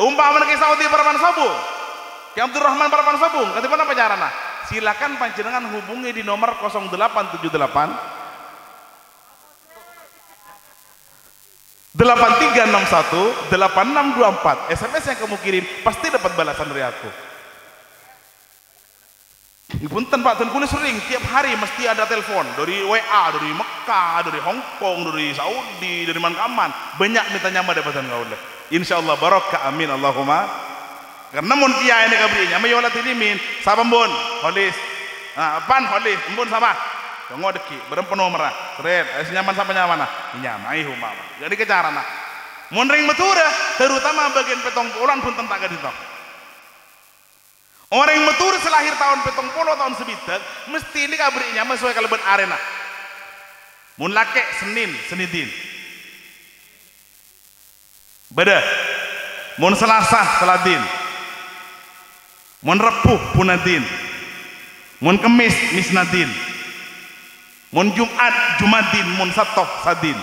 Umpama ke Saudi parapan sabung, ke Abdurrahman parapan sabung. Kata apa caranya? Silakan panjenengan hubungi di nomor 0878 8361 8624. SMS yang kamu kirim pasti dapat balasan dari aku. Punten Pak, dan kulit sering tiap hari mesti ada telepon dari WA, dari Mekah, dari Hong Kong, dari Saudi, dari Mankaman. Banyak minta nyama dapatan kau leh. Insyaallah barokah, amin Allahumma. Karena mun kiai ini kabri nyama yola tilimin, sabar bun, holis. Nah, pan holis, bun sama. Tunggu deki, berempat nomor. Keren, nyaman sama nyaman nah. Nyamai humama. Jadi kecara nah. Mun ring metura, terutama bagian petong pulan pun tentang kaditong. Orang yang metur selahir tahun petong polo tahun sebitak mesti ini kabrinya sesuai kaleban arena. Mun lake Senin Senidin. Beda. Mun Selasa Seladin. Mun Repuh Punadin. Mun Kemis Misnadin. Mun Jumat Jumadin. Mun Sabtu Sadin.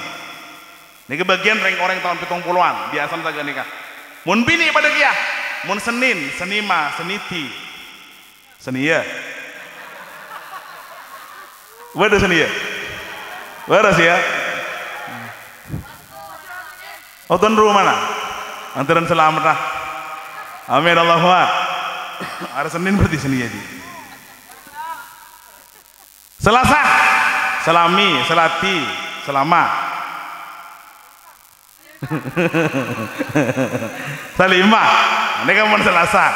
Ini kebagian ring orang tahun petong puluhan biasa saja nikah. Mun bini pada kia. Mun Senin, Senima, Seniti, Senia. Waduh Senia. Waduh sih ya. Oh tuan rumah mana? Antaran selamat lah. Amin Allahumma. Ada Senin berarti Senia di. Selasa, Selami, Selati, Selama. Salimah. Ini kan mau Selasa.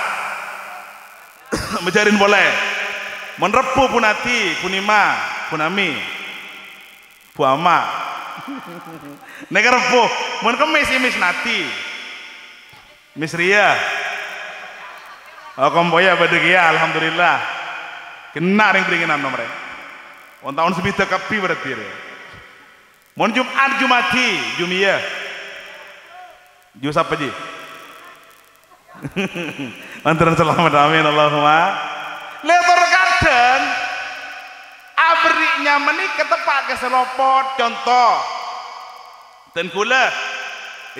Mencariin boleh. Menepu Punati, Punima, Punami, Puama. Ini kan repu. Mun Kemis Miss Nati, Miss Ria. Oh kompoya badegia, alhamdulillah. Kena ring peringinan nomor. On tahun sebita kapi berarti. Mun Jumat Jumati, Jumia. Jus apa ji? Antaran selamat amin Allahumma. Letor kadang abrinya menik ketepak ke selopot contoh. Dan gula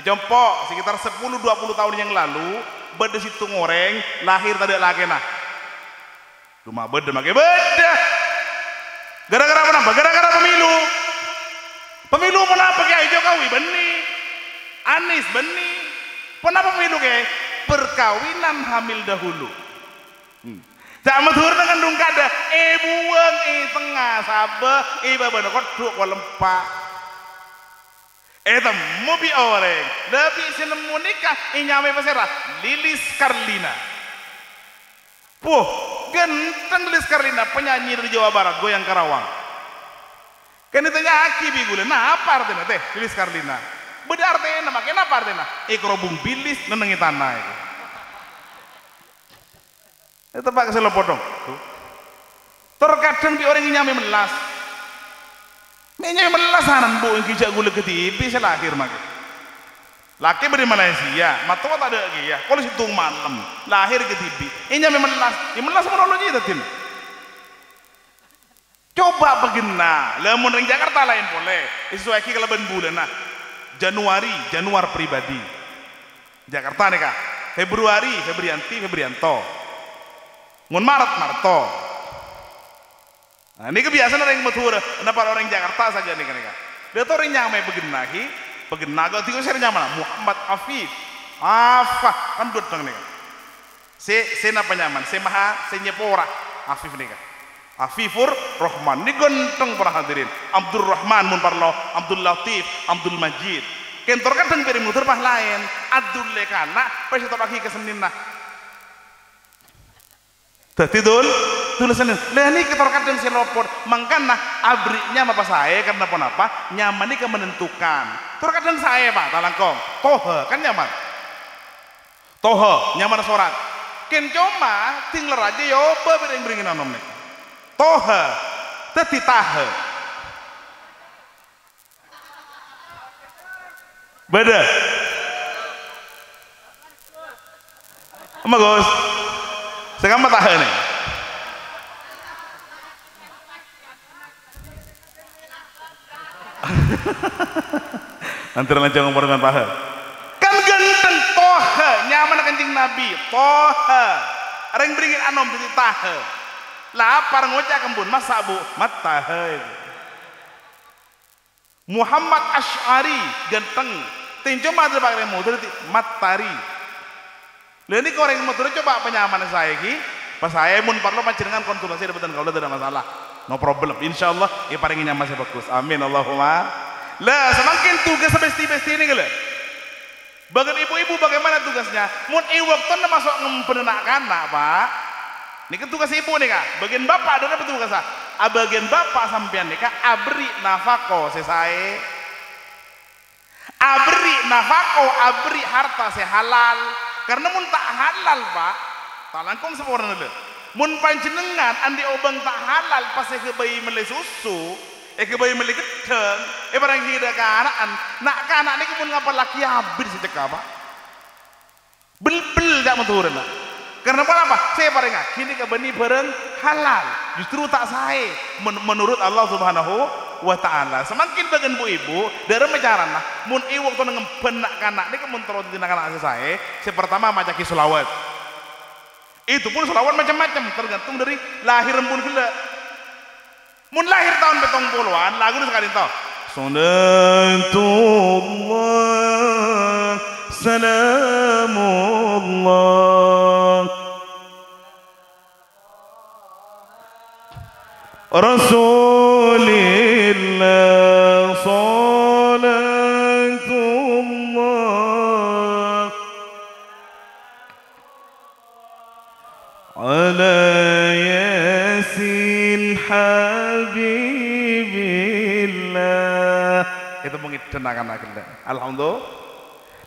contoh sekitar 10-20 tahun yang lalu beda situ ngoreng lahir tadi lagi nah. Cuma beda make beda. Gara-gara apa? Gara-gara pemilu. Pemilu kenapa kayak Jokowi beni? Anies beni. Kenapa pemilu kayak perkawinan hamil dahulu. Tak matur dengan dong kada buang tengah sabah baba kodok walempak. Temu bi orang lebih senemu nikah nyamai pasera Lilis Karlina. Puh genteng Lilis Karlina penyanyi dari Jawa Barat goyang Karawang. Kan ditanya aki bigule nah apa artinya teh Lilis Karlina? Beda artinya makanya apa artinya? Kerobong bilis nenengi tanah itu pak kesel potong terkadang di orang yang nyami melas melasanan bu yang kijak gula ketipi selahir mak laki dari Malaysia matua tak ada lagi ya kalau situ malam lahir ketipi ini nyami melas menolong itu tin coba begina lamun ring Jakarta lain boleh sesuai ki keleban bulan nah Januari pribadi Jakarta nih kak Februari Febrianto Mun Maret Marto. Nah, ini kebiasaan orang yang matur, kenapa orang Jakarta saja nih kan? Dia tuh orang yang begenaki, begenaga tiga saya nyaman Muhammad Afif. Apa? Kan dua teng nih kan. Se napa nyaman? Se maha, se nyepora Afif nih kan. Afifur Rahman. Ini ganteng para hadirin. Abdul Rahman mun parlo, Abdul Latif, Abdul Majid. Kentor kadang piring muter mah lain. Abdul lekana, pas itu lagi ke Senin nah. Dadi tulisan lah niki tor kadang selopor mangkana abriknya apa saya karena apa nyaman ini menentukan tor kadang saya Pak talangkong tohe kan nyaman tohe nyaman surat ken cuma tinggal aja yo bering-beringin anom nih tohe dadi tahe beda Ama Gus sekarang tahe nih nanti lanjut ngomong dengan paha kan ganteng toha nyaman kencing Nabi toha orang beringin anom jadi taha lapar ngocak kembun masa bu mataha Muhammad Asy'ari ganteng tinjau mata pakai motor matari lalu ini orang motor coba penyaman saya ki pas saya mun perlu panjenengan konsultasi dapatan kalau tidak masalah no problem insyaallah ya paling nyaman saya bagus amin Allahumma lah semakin tugas besti-besti ini gila bagian ibu-ibu bagaimana tugasnya mun waktu masuk ngempenak anak Pak ini kan tugas ibu nih kak bagian bapak ada apa tugas bagian bapak sampean nih kak abri nafako sesai abri nafako abri harta sehalal karena mun tak halal Pak tak langkung sempurna dulu mun panjenengan andi obang tak halal pas kebayi meli susu kebayi meli gedeng barang hida kanaan nak kanak ini mun ngapa laki habis sejak apa bel-bel jak menturun lah karena apa saya paling kini kebeni bareng halal justru tak saya menurut Allah Subhanahu wa ta'ala semakin bagian ibu dari mecaran lah mun waktu ngempenak kanak ini mun terus tindakan saya pertama macaki selawat itu pun selawat macam-macam tergantung dari lahir pun gila mun lahir tahun betong puluhan lagu ini sekali tau Salatullah Salamullah Rasulillah Salatullah ala yasin habibillah itu mungkin tenangkan kita alhamdulillah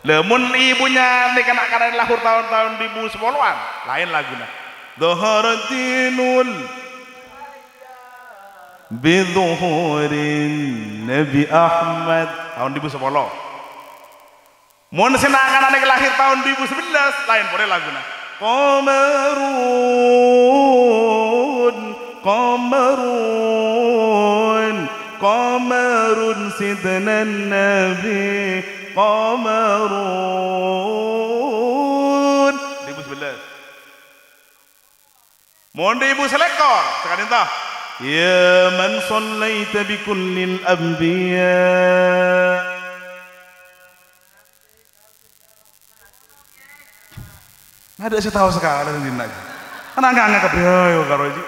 lemun ibunya nih kanak-kanak lahir tahun-tahun 2010-an lain lagunya dhaharatinul bidhuhurin Nabi Ahmad tahun 2010 mun anak-kanak lahir tahun 2011 lain boleh lagunya Qamarun sidna Nabi Qamarun 2011 mohon ibu selekor sekali entah ya man sallaita bi kullil anbiya ada saya tahu sekali dina kan angka kepriyo karo iki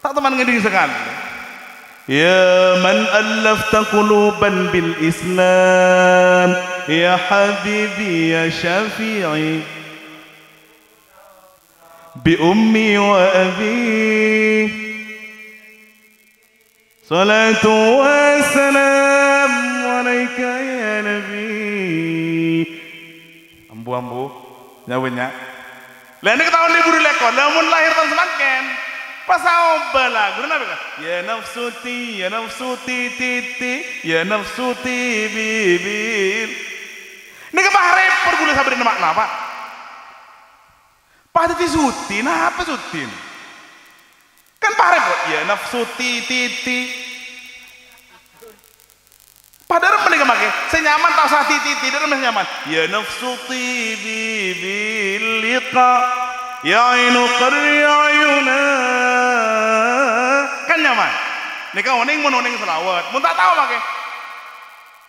tak teman ngedi sekali ya man allafta quluban bil Islam ya habibi ya syafi'i bi ummi wa abi salatu wa salam alaika ya nabi ambu nyawanya lah ini ketahuan ibu dilekon namun lahir tahun semakin pas apa lagu kenapa ya nafsuti titi ya nafsuti bibir ini kepah repot gue sabarin makna Pak Pak titi sutin apa sutin kan Pak repot ya nafsuti titi padahal mereka pakai senyaman tak usah titi tidak nyaman ya nafsuti bil liqa ya ainu qarri ayuna kan nyaman nih kau oning selawat mun tak tahu pakai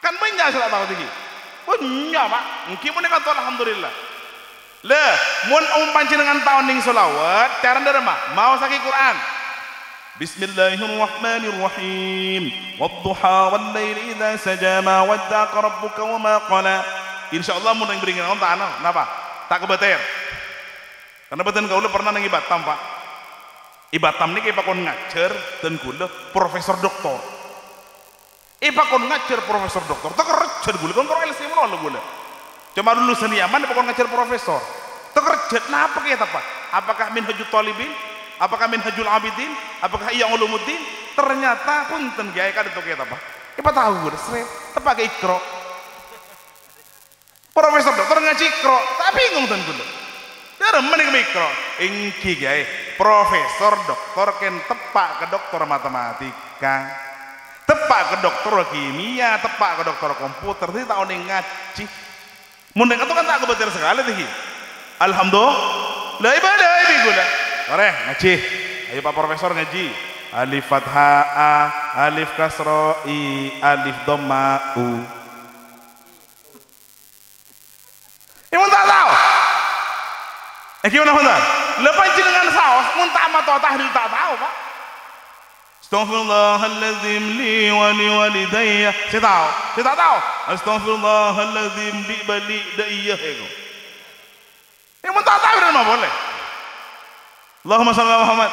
kan banyak selawat tahu tinggi punya Pak mungkin pun kan alhamdulillah lah mun panjenengan tahu ning selawat cara derma mau sakit Quran Bismillahirrahmanirrahim wadduha wallaili idza saja ma wadda'aka rabbuka wa ma qala insyaallah mun beringan on tak napa tak kebeter Karena beten kula pernah nang Batam, Pak. Batam niki pakon ngajar dan kula profesor doktor. Pakon ngajar profesor doktor. Tak kerja kula kon LC mono kula. Cuma lulusan Yaman pakon ngajar profesor. Tak kerja napa kaya ta, Pak? Apakah Minhajul Talibin? Apakah Minhajul Abidin? Apakah Ihya Ulumuddin? Ternyata punten kiai kada to kaya ta, Pak. Tahu kula sret tepake Iqra. Profesor dokter ngaji Iqra, tak bingung ten kula. Deremen iki Iqra. Engki kiai, profesor dokter ken tepak ke dokter matematika. Tepak ke dokter kimia, tepak ke dokter komputer, iki tak ono ngaji. Mun nek kan tak kebetul sekali iki. Alhamdulillah, ibadah iki gula. Ore ngaji. Ayo Pak Profesor ngaji. Alif fathah a, alif kasra i, alif dhamma u. Imun tak tahu. Gimana Pak? Lepas jenengan saos, mun tak mato tahlil tak tahu, Pak. Astaghfirullahaladzim li wa li walidayya. Saya tak tahu. Astaghfirullahaladzim li bali daiyah itu. Mun tak tahu mana boleh. Allahumma shalli ala Muhammad.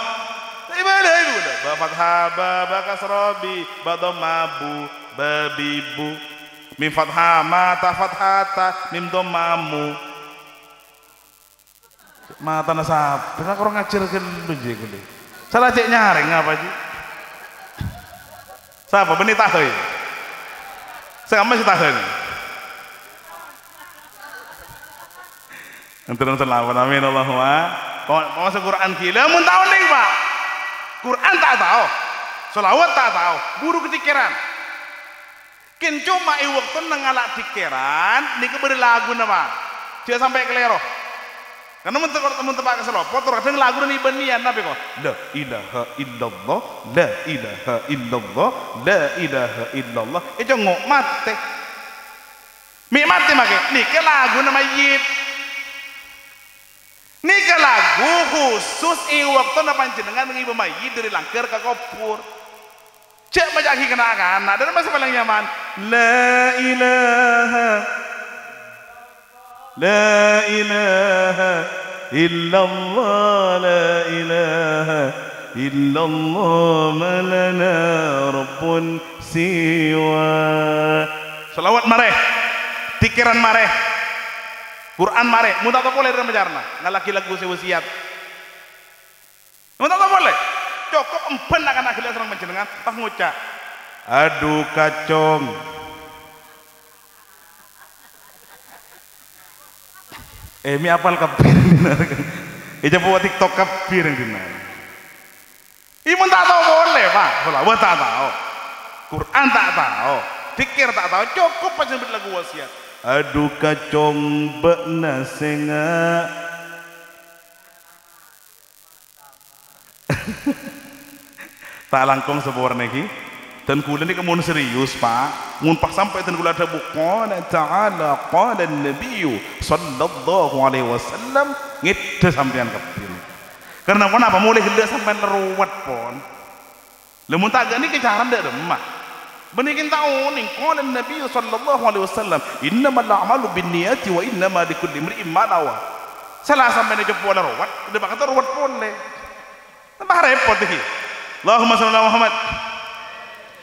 Ibadah itu udah. Ba fathah ba ba kasra bi ba dhamma bu ba bi bu. Mim fathah ma ta fathata mim dhamma mu. Mata nasab, kita kurang ngajar ke lu je kuli. Salah cek nyaring apa sih? Siapa benih tahu? Saya masih tahu ni. Antara selawat amin Allahumma. Masuk Quran kita, mun tahu nih Pak. Quran tak tahu, selawat tak tahu, buru ketikiran. Kin cuma waktu nengalak tikiran, ni keberi lagu nama. Dia sampai kelero. Karena mun tebak keselopot kadang lagu ni benian nabi kok. La ilaha illallah, la ilaha illallah, la ilaha illallah. Itu ngok mate. Mi mate make. Niki lagu nama yit. Niki lagu khusus waktu na panjenengan ngibu mayit dari langkar ke kubur. Cek majaki kenangan, dan masih paling nyaman. La ilaha La ilaha illallah, la ilaha illallah, malana rabbun siwa. Selawat mareh, tikiran mareh, Quran mareh. Mudah tak boleh dalam menjarna ngalaki lagu sewasiat. Mudah tak boleh. Cukup empen akan akhirnya serang menjenengan pas ngucap. Aduh kacong. Mi apal kapir dinar. Ija buat TikTok kapir dinar. Imun tak tahu boleh Pak. Selawat tak tahu. Quran tak tahu. Dikir tak tahu. Cukup aja lagu wasiat. Aduh kacong bekna senga. Tak langkong sebuah negi. Dan kula ni kemun serius Pak. Mun pas sampai dan kula ada buku ta'ala qala an-nabiy sallallahu alaihi wasallam ngide sampean kapir. Karena kenapa mulai gede sampean leruwat pon. Lemun tak gani kecaran dak remah. Benikin tahu ning qala an-nabiy sallallahu alaihi wasallam innamal a'malu binniyati wa innamal likulli imri'in ma nawa. Salah sampean jepol leruwat, udah bakal ruwat pon le. Tambah repot iki. Allahumma shalli ala Muhammad.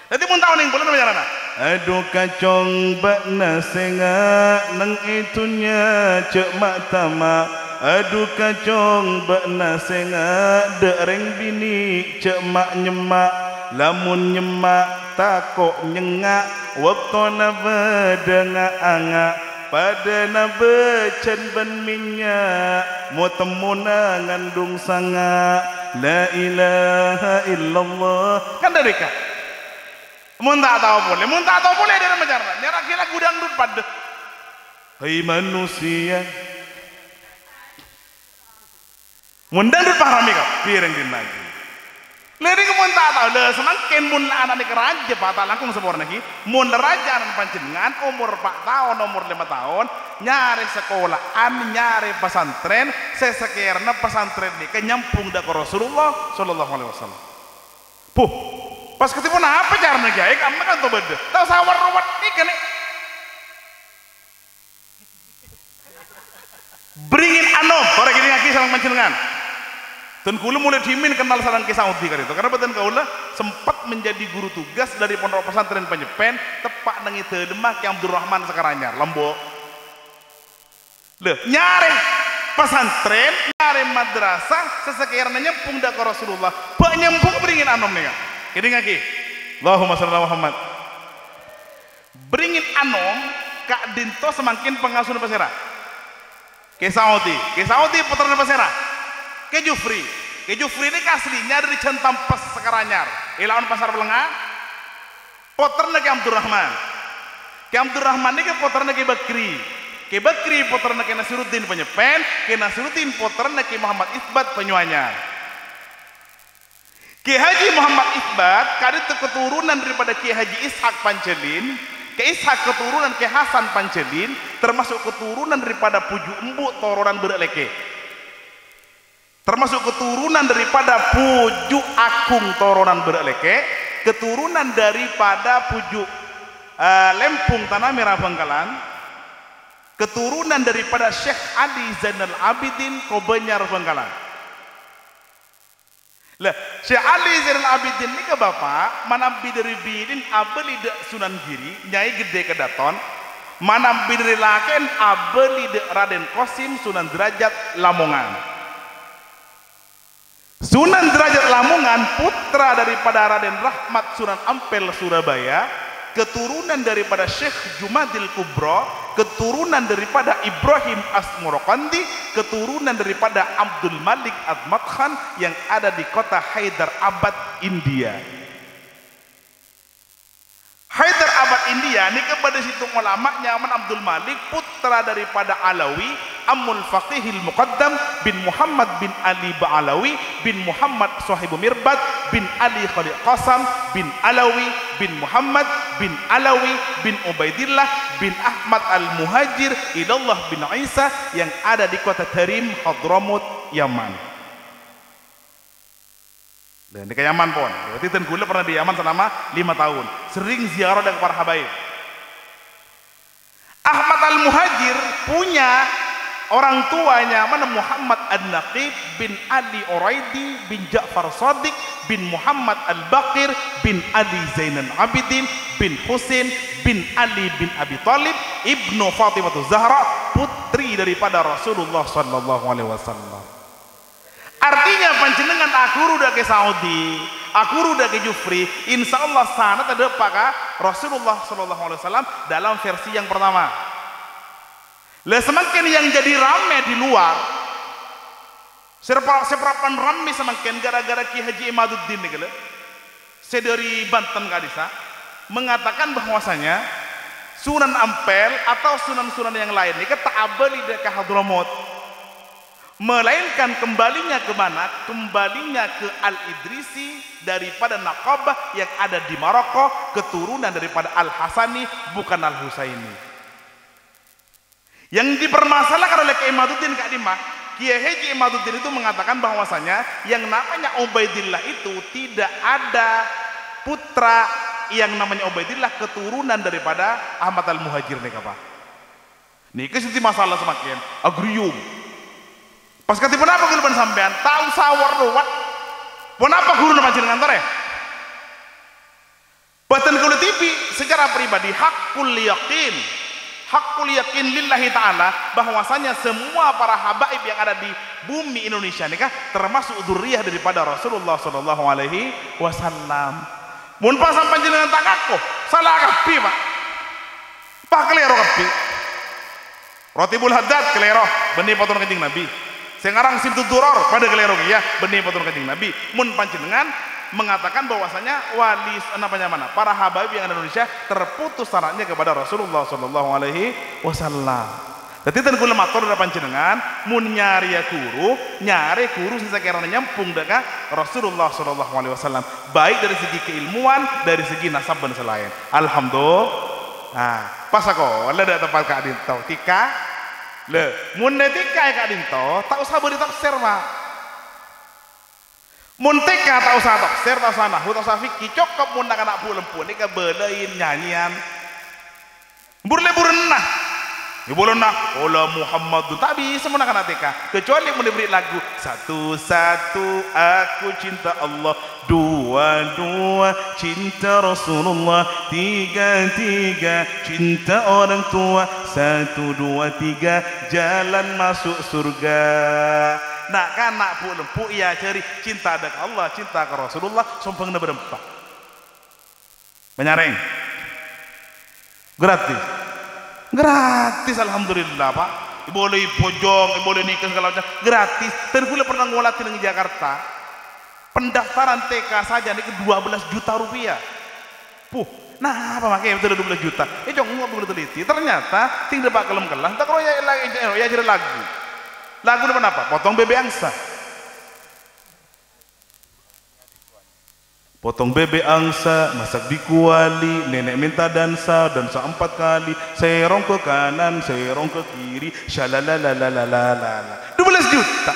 Jadi pun tahu nih bulan macam mana? Aduh kacong bakna senga nang itunya cek mak tama. Aduh kacong bakna senga dereng bini cek mak nyemak. Lamun nyemak takok nyengak waktu na bedengak angak. Pada na becen ben minyak mau temuna ngandung sanga. La ilaha illallah. Kan dari kah? Mun tak tahu boleh dari menjarna. Nyara kira gudang dut pada. Hai manusia. Mun dangdut pahami kau, pireng din lagi. Lari mun tak tahu, le semakin mun anak ni keraja patah langkung seborna ki. Mun raja anak panjenengan umur 4 tahun, umur 5 tahun, nyari sekolahan, nyari pesantren, sesekirna pesantren ni kenyampung dak Rasulullah sallallahu alaihi wasallam. Puh. Pas ketemu apa caranya kiai kamu kan tuh beda tahu sawar ruwet nih kan beringin anom orang gini lagi sareng panjenengan. Dan kula mulai dimin kenal sareng Ki Saudi kan itu. Karena beten kaula sempat menjadi guru tugas dari Pondok Pesantren Panjepen tepak nang itu Demak Ki Abdurrahman Sekaranyar Lombok. Lho, nyare pesantren, nyare madrasah sesekiranya nyempung dak Rasulullah. Pak nyempung beringin anom nih. Kene ngaki. Allahumma shalli ala Muhammad. Beringin anom Kak Dinto semakin pengasuh Pasera. Ki Saudi putra Pasera. Ke Jufri ini aslinya dari Centampes Sekaranyar ilaun pasar Pelengah poterna Ki Abdurrahman ini ke poterna Ki Bakri poterna Ki Nasiruddin Penyepen Ki Nasiruddin poterna Ki Muhammad Isbat Penyuanyar Ki Haji Muhammad Isbat kadit keturunan daripada Ki Haji Ishak Pancelin Ki Ishak keturunan Ki Hasan Pancelin termasuk keturunan daripada Puju Embu Tororan Bereleke termasuk keturunan daripada Puju Akung Toronan Bereleke, keturunan daripada Puju Lempung Tanah Merah Bangkalan, keturunan daripada Syekh Ali Zainal Abidin Kobenyar Bangkalan. Lah, Syekh Ali Zainal Abidin ini ke bapak, manambi dari bidin abeli de Sunan Giri, Nyai Gede Kedaton, manambi dari Laken abeli de Raden Kosim Sunan Derajat Lamongan. Sunan Derajat Lamongan putra daripada Raden Rahmat Sunan Ampel Surabaya, keturunan daripada Syekh Jumadil Kubro, keturunan daripada Ibrahim Asmurokandi, keturunan daripada Abdul Malik Admat Khan yang ada di kota Hyderabad, India. Hyderabad, India ini kepada situ ulama nyaman Abdul Malik putra daripada Alawi Amul Faqihil Muqaddam bin Muhammad bin Ali Ba'alawi bin Muhammad Sahibu Mirbat bin Ali Khalid Qasam bin Alawi bin Muhammad bin Alawi bin Ubaidillah bin Ahmad Al-Muhajir Ilallah bin Isa yang ada di kota Tarim, Hadramut, Yaman. Dan di Yaman pun, berarti Ten Gula pernah di Yaman selama 5 tahun. Sering ziarah dengan para habaib. Ahmad Al-Muhajir punya orang tuanya mana Muhammad An-Naqib bin Ali Uraidi bin Ja'far Shadiq bin Muhammad Al-Baqir bin Ali Zainal Abidin bin Husain bin Ali bin Abi Thalib ibnu Fatimah Zahra putri daripada Rasulullah sallallahu alaihi wasallam. Artinya panjenengan aku udah ke Saudi, aku udah ke Jufri, insya Allah sana ada pakah Rasulullah sallallahu alaihi wasallam dalam versi yang pertama. Lah semakin yang jadi rame di luar, seperapan rame semakin gara-gara Ki Haji Imaduddin nih gila, dari Banten Kadisa mengatakan bahwasanya Sunan Ampel atau sunan-sunan yang lain ini tak abali ke Hadramut, melainkan kembalinya ke mana? Kembalinya ke Al-Idrisi daripada Naqabah yang ada di Maroko, keturunan daripada Al-Hasani bukan Al-Husaini. Yang dipermasalahkan oleh Kiai Imaduddin Kak Dimah, Kiai Haji Imaduddin itu mengatakan bahwasanya yang namanya Ubaidillah itu tidak ada putra yang namanya Ubaidillah keturunan daripada Ahmad Al-Muhajir nih apa? Nih kesinti masalah semakin agrium. Pas kati kenapa guru sampean tahu sawar ruwat. Kenapa guru nama jenengan tore? Batan kulit TV secara pribadi hakul yakin lillahi ta'ala bahwasanya semua para habaib yang ada di bumi Indonesia ini kah termasuk dzurriyyah daripada Rasulullah sallallahu alaihi wasallam. Mun pasang panjenengan tangakku salah kapi Pak. Pak kelero kapi. Rotibul Haddad kelero benih potong kencing Nabi. Sekarang Simtud Duror pada kelero ya benih potong kencing Nabi. Mun panjenengan mengatakan bahwasanya wali namanya mana para habaib yang ada di Indonesia terputus syaratnya kepada Rasulullah sallallahu alaihi wasallam. Jadi ten kula matur da panjenengan mun nyari guru sesekiranya nyambung dengan Rasulullah sallallahu alaihi wasallam baik dari segi keilmuan dari segi nasab dan selain. Alhamdulillah. Nah, pas aku ada tempat Kak Dinto tika le mun tika Kak Dinto tak usah beri tafsir Pak. Munteka tak usah tafsir, tak usah nahu, tak usah fikih, cukup mundang anak bulan pun ini kebelain nyanyian, burle-burle nah, Ibolon nak ola Muhammad tak bisa menakan atika kecuali mau diberi lagu satu-satu aku cinta Allah, dua-dua cinta Rasulullah, tiga-tiga cinta orang tua, satu, dua, tiga jalan masuk surga. Nak kanak pu lempu ia cari cinta ada ke Allah, cinta ke Rasulullah, sompeng na berempat. Menyareng. Gratis alhamdulillah Pak. Boleh pojong, boleh nikah segala macam gratis. Dan kula pernah ngolatin di Jakarta. Pendaftaran TK saja ini 12 juta rupiah. Nah apa makanya betul 12 juta? Jong ngomong boleh teliti. Ternyata tinggal Pak kelem-kelang. Tak kalau ya jadi lagu. Lagu depan apa? Potong bebek angsa. Potong bebek angsa, masak di kuali, nenek minta dansa 4 kali, serong ke kanan, serong ke kiri, shalalalalalalalala. 12 juta.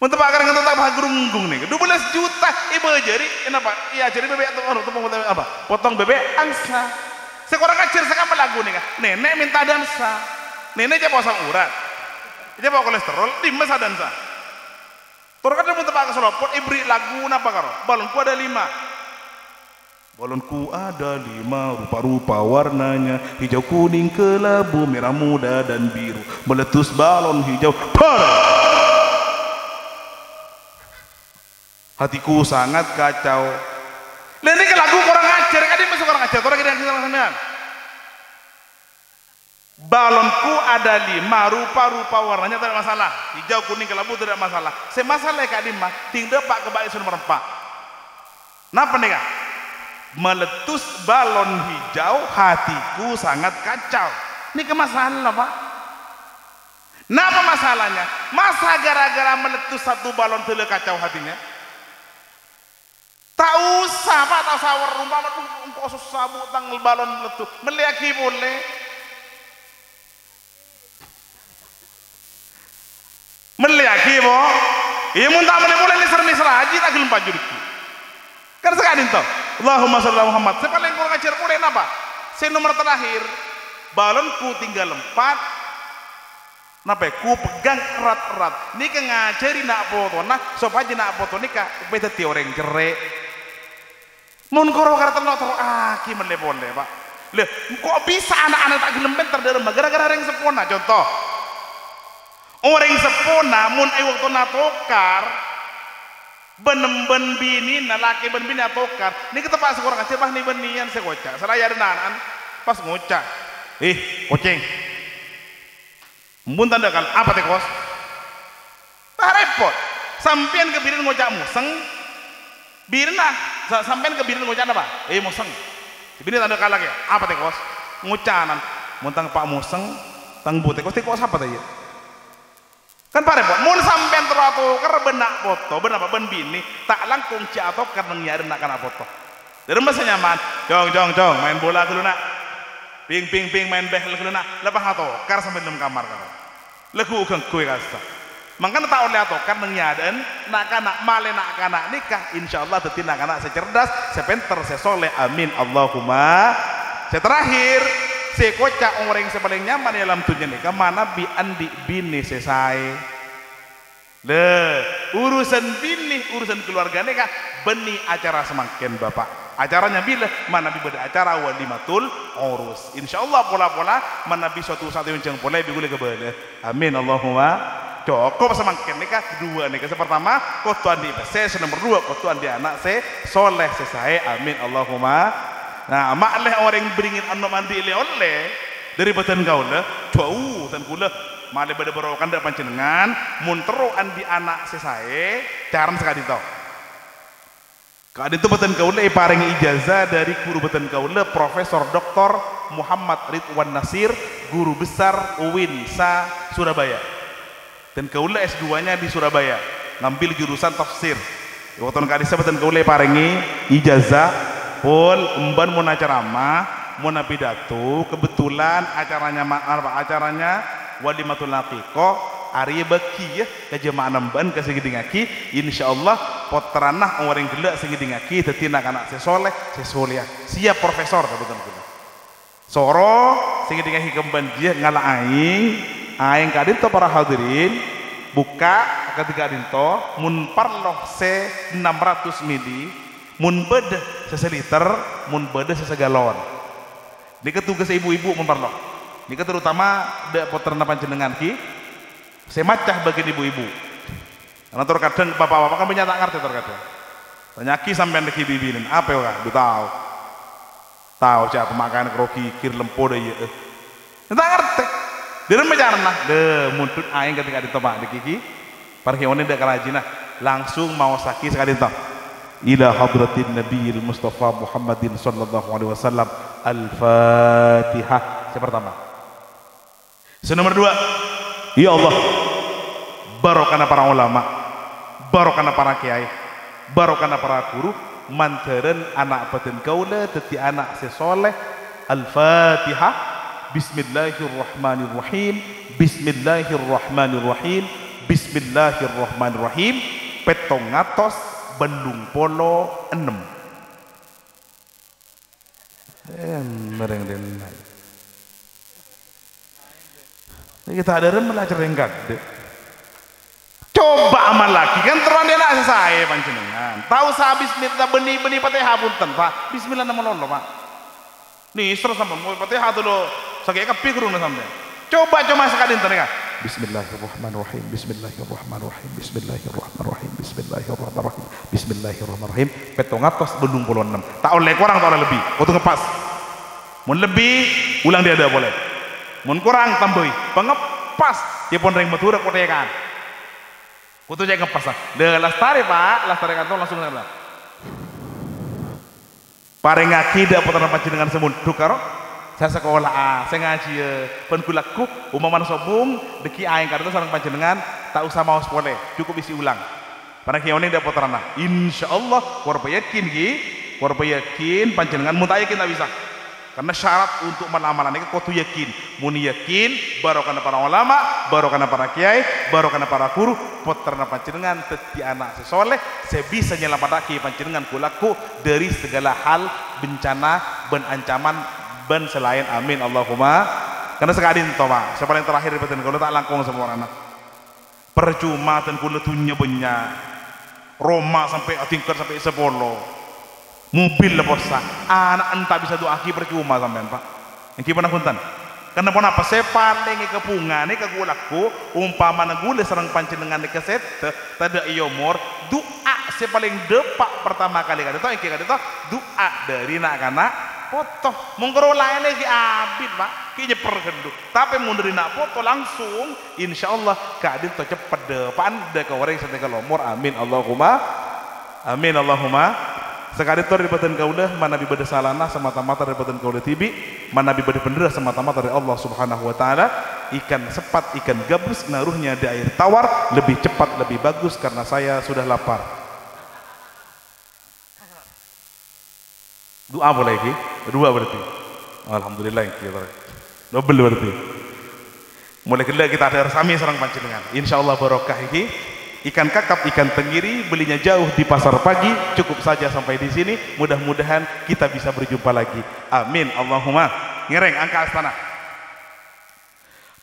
Untuk pakar yang tetap gerunggung nih, 12 juta. Ibu jari, kenapa? Iya jadi bebek atau apa? Potong bebek angsa. Seorang kecil sekarang lagu nih, nenek minta dansa, nenek aja pasang urat, aja bawa kolesterol, di masa dansa. Orang kadang mau tebak keselopot, ibri lagu napa karo? Balonku ada 5. Balonku ada 5, rupa-rupa warnanya, hijau, kuning, kelabu, merah muda dan biru. Meletus balon hijau, hatiku sangat kacau. Ini ke lagu orang ngajar, kan dia masuk orang ngajar. Orang kita balonku ada 5, rupa-rupa warnanya tidak masalah, hijau, kuning, kelabu tidak masalah. Semasalah Kak Dimah, tinggal Pak kebalik nomor 4. Napa nih Kak? Meletus balon hijau, hatiku sangat kacau. Ini ke masalah Pak. Napa masalahnya? Masa gara-gara meletus satu balon tidak kacau hatinya? Tak usah Pak, tak sawar rumah kok susah tanggal balon meletus. Meliaki boleh. Meliaki bo, iya muntah boleh nisar haji tak gelem pajurku. Kan sekadin toh. Allahumma sholli ala Muhammad. Saya paling kurang ngajar boleh napa? Saya nomor terakhir, balonku tinggal 4. Napa? Ku pegang erat-erat. Nika ngajari nak foto, nah sopaji nak foto nika beda ti orang jerek. Mun koro karo terno aki boleh Pak. Leh, kok bisa anak-anak tak gelem bentar dalam gara-gara ring sepona contoh. Orang sepona mun waktu natokar benem bini laki ben bini natokar ini kita pas seorang aja bah nih benian saya kocak seraya denanan pas ngocak koceng mun tanda kan apa teh kos tak repot sampean ke birin ngocak museng birin sampean ke birin ngocak apa museng birin tanda kalah ya apa teh kos ngocanan mun tang Pak museng tang bu teh kos apa teh ya kan pare po mun sampean teratur karena benak foto benak apa ben bini tak langkung atau karena nyari nak kana foto dari masa nyaman jong main bola dulu nak ping main behel dulu nak lepas atau kar sampai dalam kamar karo lagu ukang kue kasta makanya tak oleh atau karena nyaden nak kana male nak kana nikah insyaallah teti nak kana secerdas sepenter sesoleh amin Allahumma. Saya terakhir saya kocak orang yang paling nyaman dalam dunia nikah mana bi andi bini selesai. Urusan bini, urusan keluarga nikah beni acara semakin Bapak. Acaranya bila mana bi pada acara walimatul urus. Insyaallah pola-pola mana bi suatu saat yang jangan boleh bi boleh ke bala. Amin Allahumma. Cukup semakin nikah kedua nikah pertama kotuan di saya nomor 2 kotuan di anak saya soleh selesai. Amin Allahumma. Nah, makleh orang yang beringin anu mandi oleh dari badan kau lah, jauh dan kula makleh pada berokan dak panjenengan mun teroan di anak sesae caran sekali tau. Kali itu badan kau lah paring ijazah dari guru badan kau lah Profesor Dr. Muhammad Ridwan Nasir, guru besar UIN Surabaya. Dan kau lah S2-nya di Surabaya, ngambil jurusan tafsir. Waktu kali badan kau lah paringi ijazah pol emban mau ceramah mau pidato kebetulan acaranya walimatul aqiqah ari beki ya ke jemaah nemban ke segidingaki insyaallah potranah orang gelak segidingaki dadi anak-anak sesoleh sesoleh siap profesor kebetulan kula soro sing dengan hikam dia ngalah aing kadin to para hadirin buka ketika dinto mun parloh se 600 mili mun bede seseliter mun bede sesegalon nika tugas ibu-ibu mun parloh nika terutama da poterna panjenengan ki saya macah bagian ibu-ibu karena terkadang bapak-bapak kan tak ngerti terkadang tanyaki sampean deki bibinin apa ya tahu siapa makan kroki kir lempo deh ya tak ngerti dia menjarna deh muntut aing ketika ditomak di kiki parhione dek kalajina langsung mau sakit sekali toh ila hadratin nabiyil mustafa muhammadin sallallahu alaihi wasallam al-fatihah yang pertama nomor 2 ya Allah barokana para ulama barokana para kiai barokana para guru mantaran anak batin kaula teti anak sesoleh al-fatihah bismillahirrahmanirrahim bismillahirrahmanirrahim bismillahirrahmanirrahim petong ngatos Bandung Polo 6 mereng den kita ada belajar yang gede coba amal lagi kan teruan dia nak saya panjenengan tahu sah bismillah benih Fatihah punten Pak bismillah nama lolo Pak nih terus sampai mau Fatihah dulu sakit kepi kurung sampai coba sekali ente kan bismillahirrahmanirrahim bismillahirrahmanirrahim bismillahirrahmanirrahim bismillahirrahmanirrahim bismillahirrahmanirrahim petong atas Bandung Polo 6 tak oleh kurang tak oleh lebih waktu ngepas mun lebih ulang dia ada boleh mun kurang tambahi pengepas dia pun ring metura kotekan kutu jaga ngepas lah lestari Pak lestari kantong langsung lah paring akidah putra panjenengan semuntuk karo saya sekolah saya ngaji penkulaku umaman sobung deki aing karena sareng panjenengan tak usah mau boleh cukup isi ulang karena kione ndak putrana insyaallah warpa yakin panjenengan mun tak yakin tak bisa karena syarat untuk menamalan ini kudu yakin mun yakin barokana para ulama barokana para kiai barokana para guru putrana panjenengan teti anak sesoleh saya bisa nyelamatake panjenengan kulaku dari segala hal bencana ben ancaman ben selain amin Allahumma karena sekali itu Pak yang paling terakhir di batin kalau tak langkung semua anak percuma dan kula dunya banyak Roma sampai tingkat sampai 10 mobil leposa anak entah bisa doa ki percuma sampean Pak yang gimana kuntan karena pun apa saya paling kepungan ke gulaku umpama nagule serang panjenengan di keset tada iomor doa saya paling depak pertama kali kali itu yang kira itu doa dari nak-anak foto mengkoro lainnya ki abid Pak ki nyeper genduk tapi mundur nak foto langsung insyaallah kadin to cepet depan de ke orang sedek lomor amin Allahumma sekali itu dari badan kaulah mana bibada salana semata-mata dari badan kaulah tibi mana bibada pendera semata-mata dari Allah subhanahu wa ta'ala ikan sepat ikan gabus naruhnya di air tawar lebih cepat lebih bagus karena saya sudah lapar doa boleh lagi dua berarti alhamdulillah kita double berarti mulai kita ada resami serang panjenengan insyaallah barokah ini ikan kakap ikan tenggiri belinya jauh di pasar pagi cukup saja sampai di sini mudah-mudahan kita bisa berjumpa lagi amin Allahumma ngereng angka astana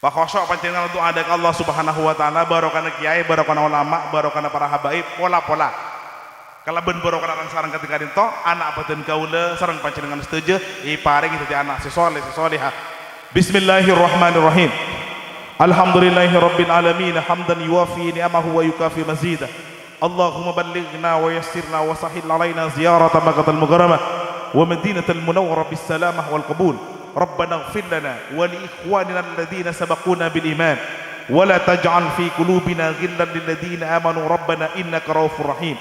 Pak khosok panjenengan doa dari Allah subhanahu wa ta'ala barokana kiai barokana ulama barokana para habaib pola-pola kalau ben barokana orang sarang ketika dinto anak badan kaula sarang panjenengan setuju paring itu anak sesolehah bismillahirrahmanirrahim alhamdulillahi rabbil alamin hamdan yuwafi ni'amahu wa yukafi mazidah Allahumma ballighna wa yassirna wa sahil alaina ziyarata Makkahal Mukarramah wa Madinatal Munawwarah bis salamah wal qabul Rabbana ighfir lana wa li ikhwanina alladhina sabaquna bil iman wa la taj'al fi qulubina ghillan lil ladzina amanu rabbana innaka raufur rahim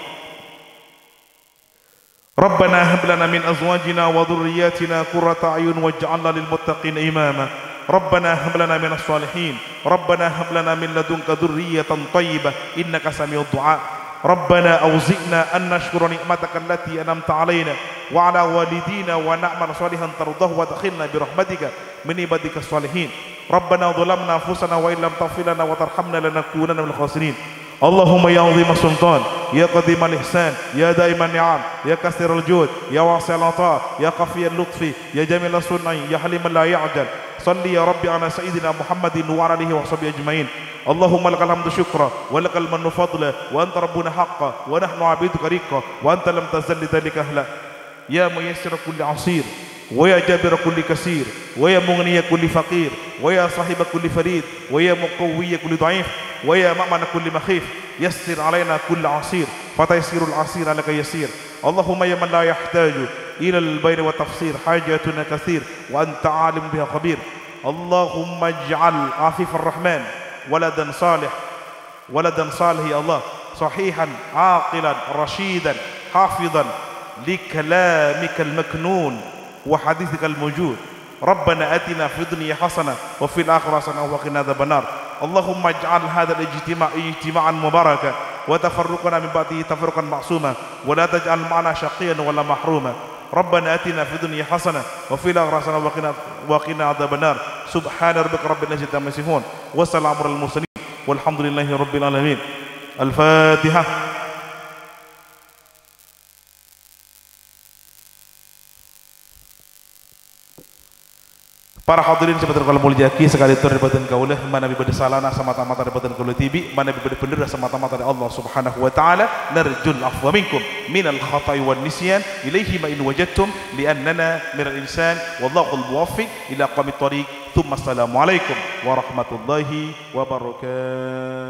Rabbana hab lana min azwajina wa dhurriyyatina qurrata a'yun waj'alna lil muttaqina imama Rabbana hab lana minas salihin Rabbana hab lana min ladunka dhurriyyatan thayyibah innaka sami'ud du'a Rabbana awzi'na an nashkura ni'mataka allati an'amta 'alaina wa 'ala walidina wa na'mal salihan tardahu wa adkhilna bi rahmatika min ibadikas salihin Rabbana dhalamna anfusana wa illam taghfir lana wa tarhamna lanakunanna minal khasirin Allahumma ya 'azima sultan يا قديم الإحسان يا دائم النعم يا كثير الجود يا واسع العطاء يا خفي اللطف يا جميل الصنع يا حليم لا يعجل صل يا ربي على سيدنا محمد وعلى آله وصحبه أجمعين. اللهم لك الحمد شكرا ولك المن فضلا وأنت ربنا حقا ونحن عبيدك رقا وأنت لم تزل لذلك أهلا. يا ميسر كل عصير ويا جابر كل كثير ويا مغني كل فقير ويا صاحب كل فريد ويا مقوي كل ضعيف ويا مأمن كل مخيف يسر علينا كل عصير فتيسير العصير لك يسير. اللهم يا من لا يحتاج إلى البين والتفسير حاجاتنا كثير وأنت عالم بها خبير. اللهم اجعل عفيف الرحمن ولدا صالح يا الله صحيحا عاقلا رشيدا حافظا لكلامك المكنون وحديثك الموجود. ربنا آتنا في الدنيا حسنة وفي الآخرة حسنة وقنا عذاب النار. اللهم اجعل هذا الاجتماع اجتماعا مباركا وتفرقنا من بعده تفرقا معصوما ولا تجعل معنا شقيا ولا محروما. ربنا آتنا في الدنيا حسنة وفي الآخرة حسنة وقنا عذاب النار. سبحان ربك رب العزة عما يصفون وسلام على المرسلين والحمد لله رب العالمين. الفاتحة. Para hadirin sebentar kalau mulia sekali terlibatkan kaulah mana bibada salana semata-mata daripada kaulah tibi mana bibada benar semata-mata dari Allah Subhanahu wa taala. Narjul afwa minkum minal khata'i wan nisyan ilaihi ma in wajadtum li'annana minal insan wallahu al-muwaffiq ila qamit tariq. Thumma assalamu alaikum warahmatullahi wabarakatuh.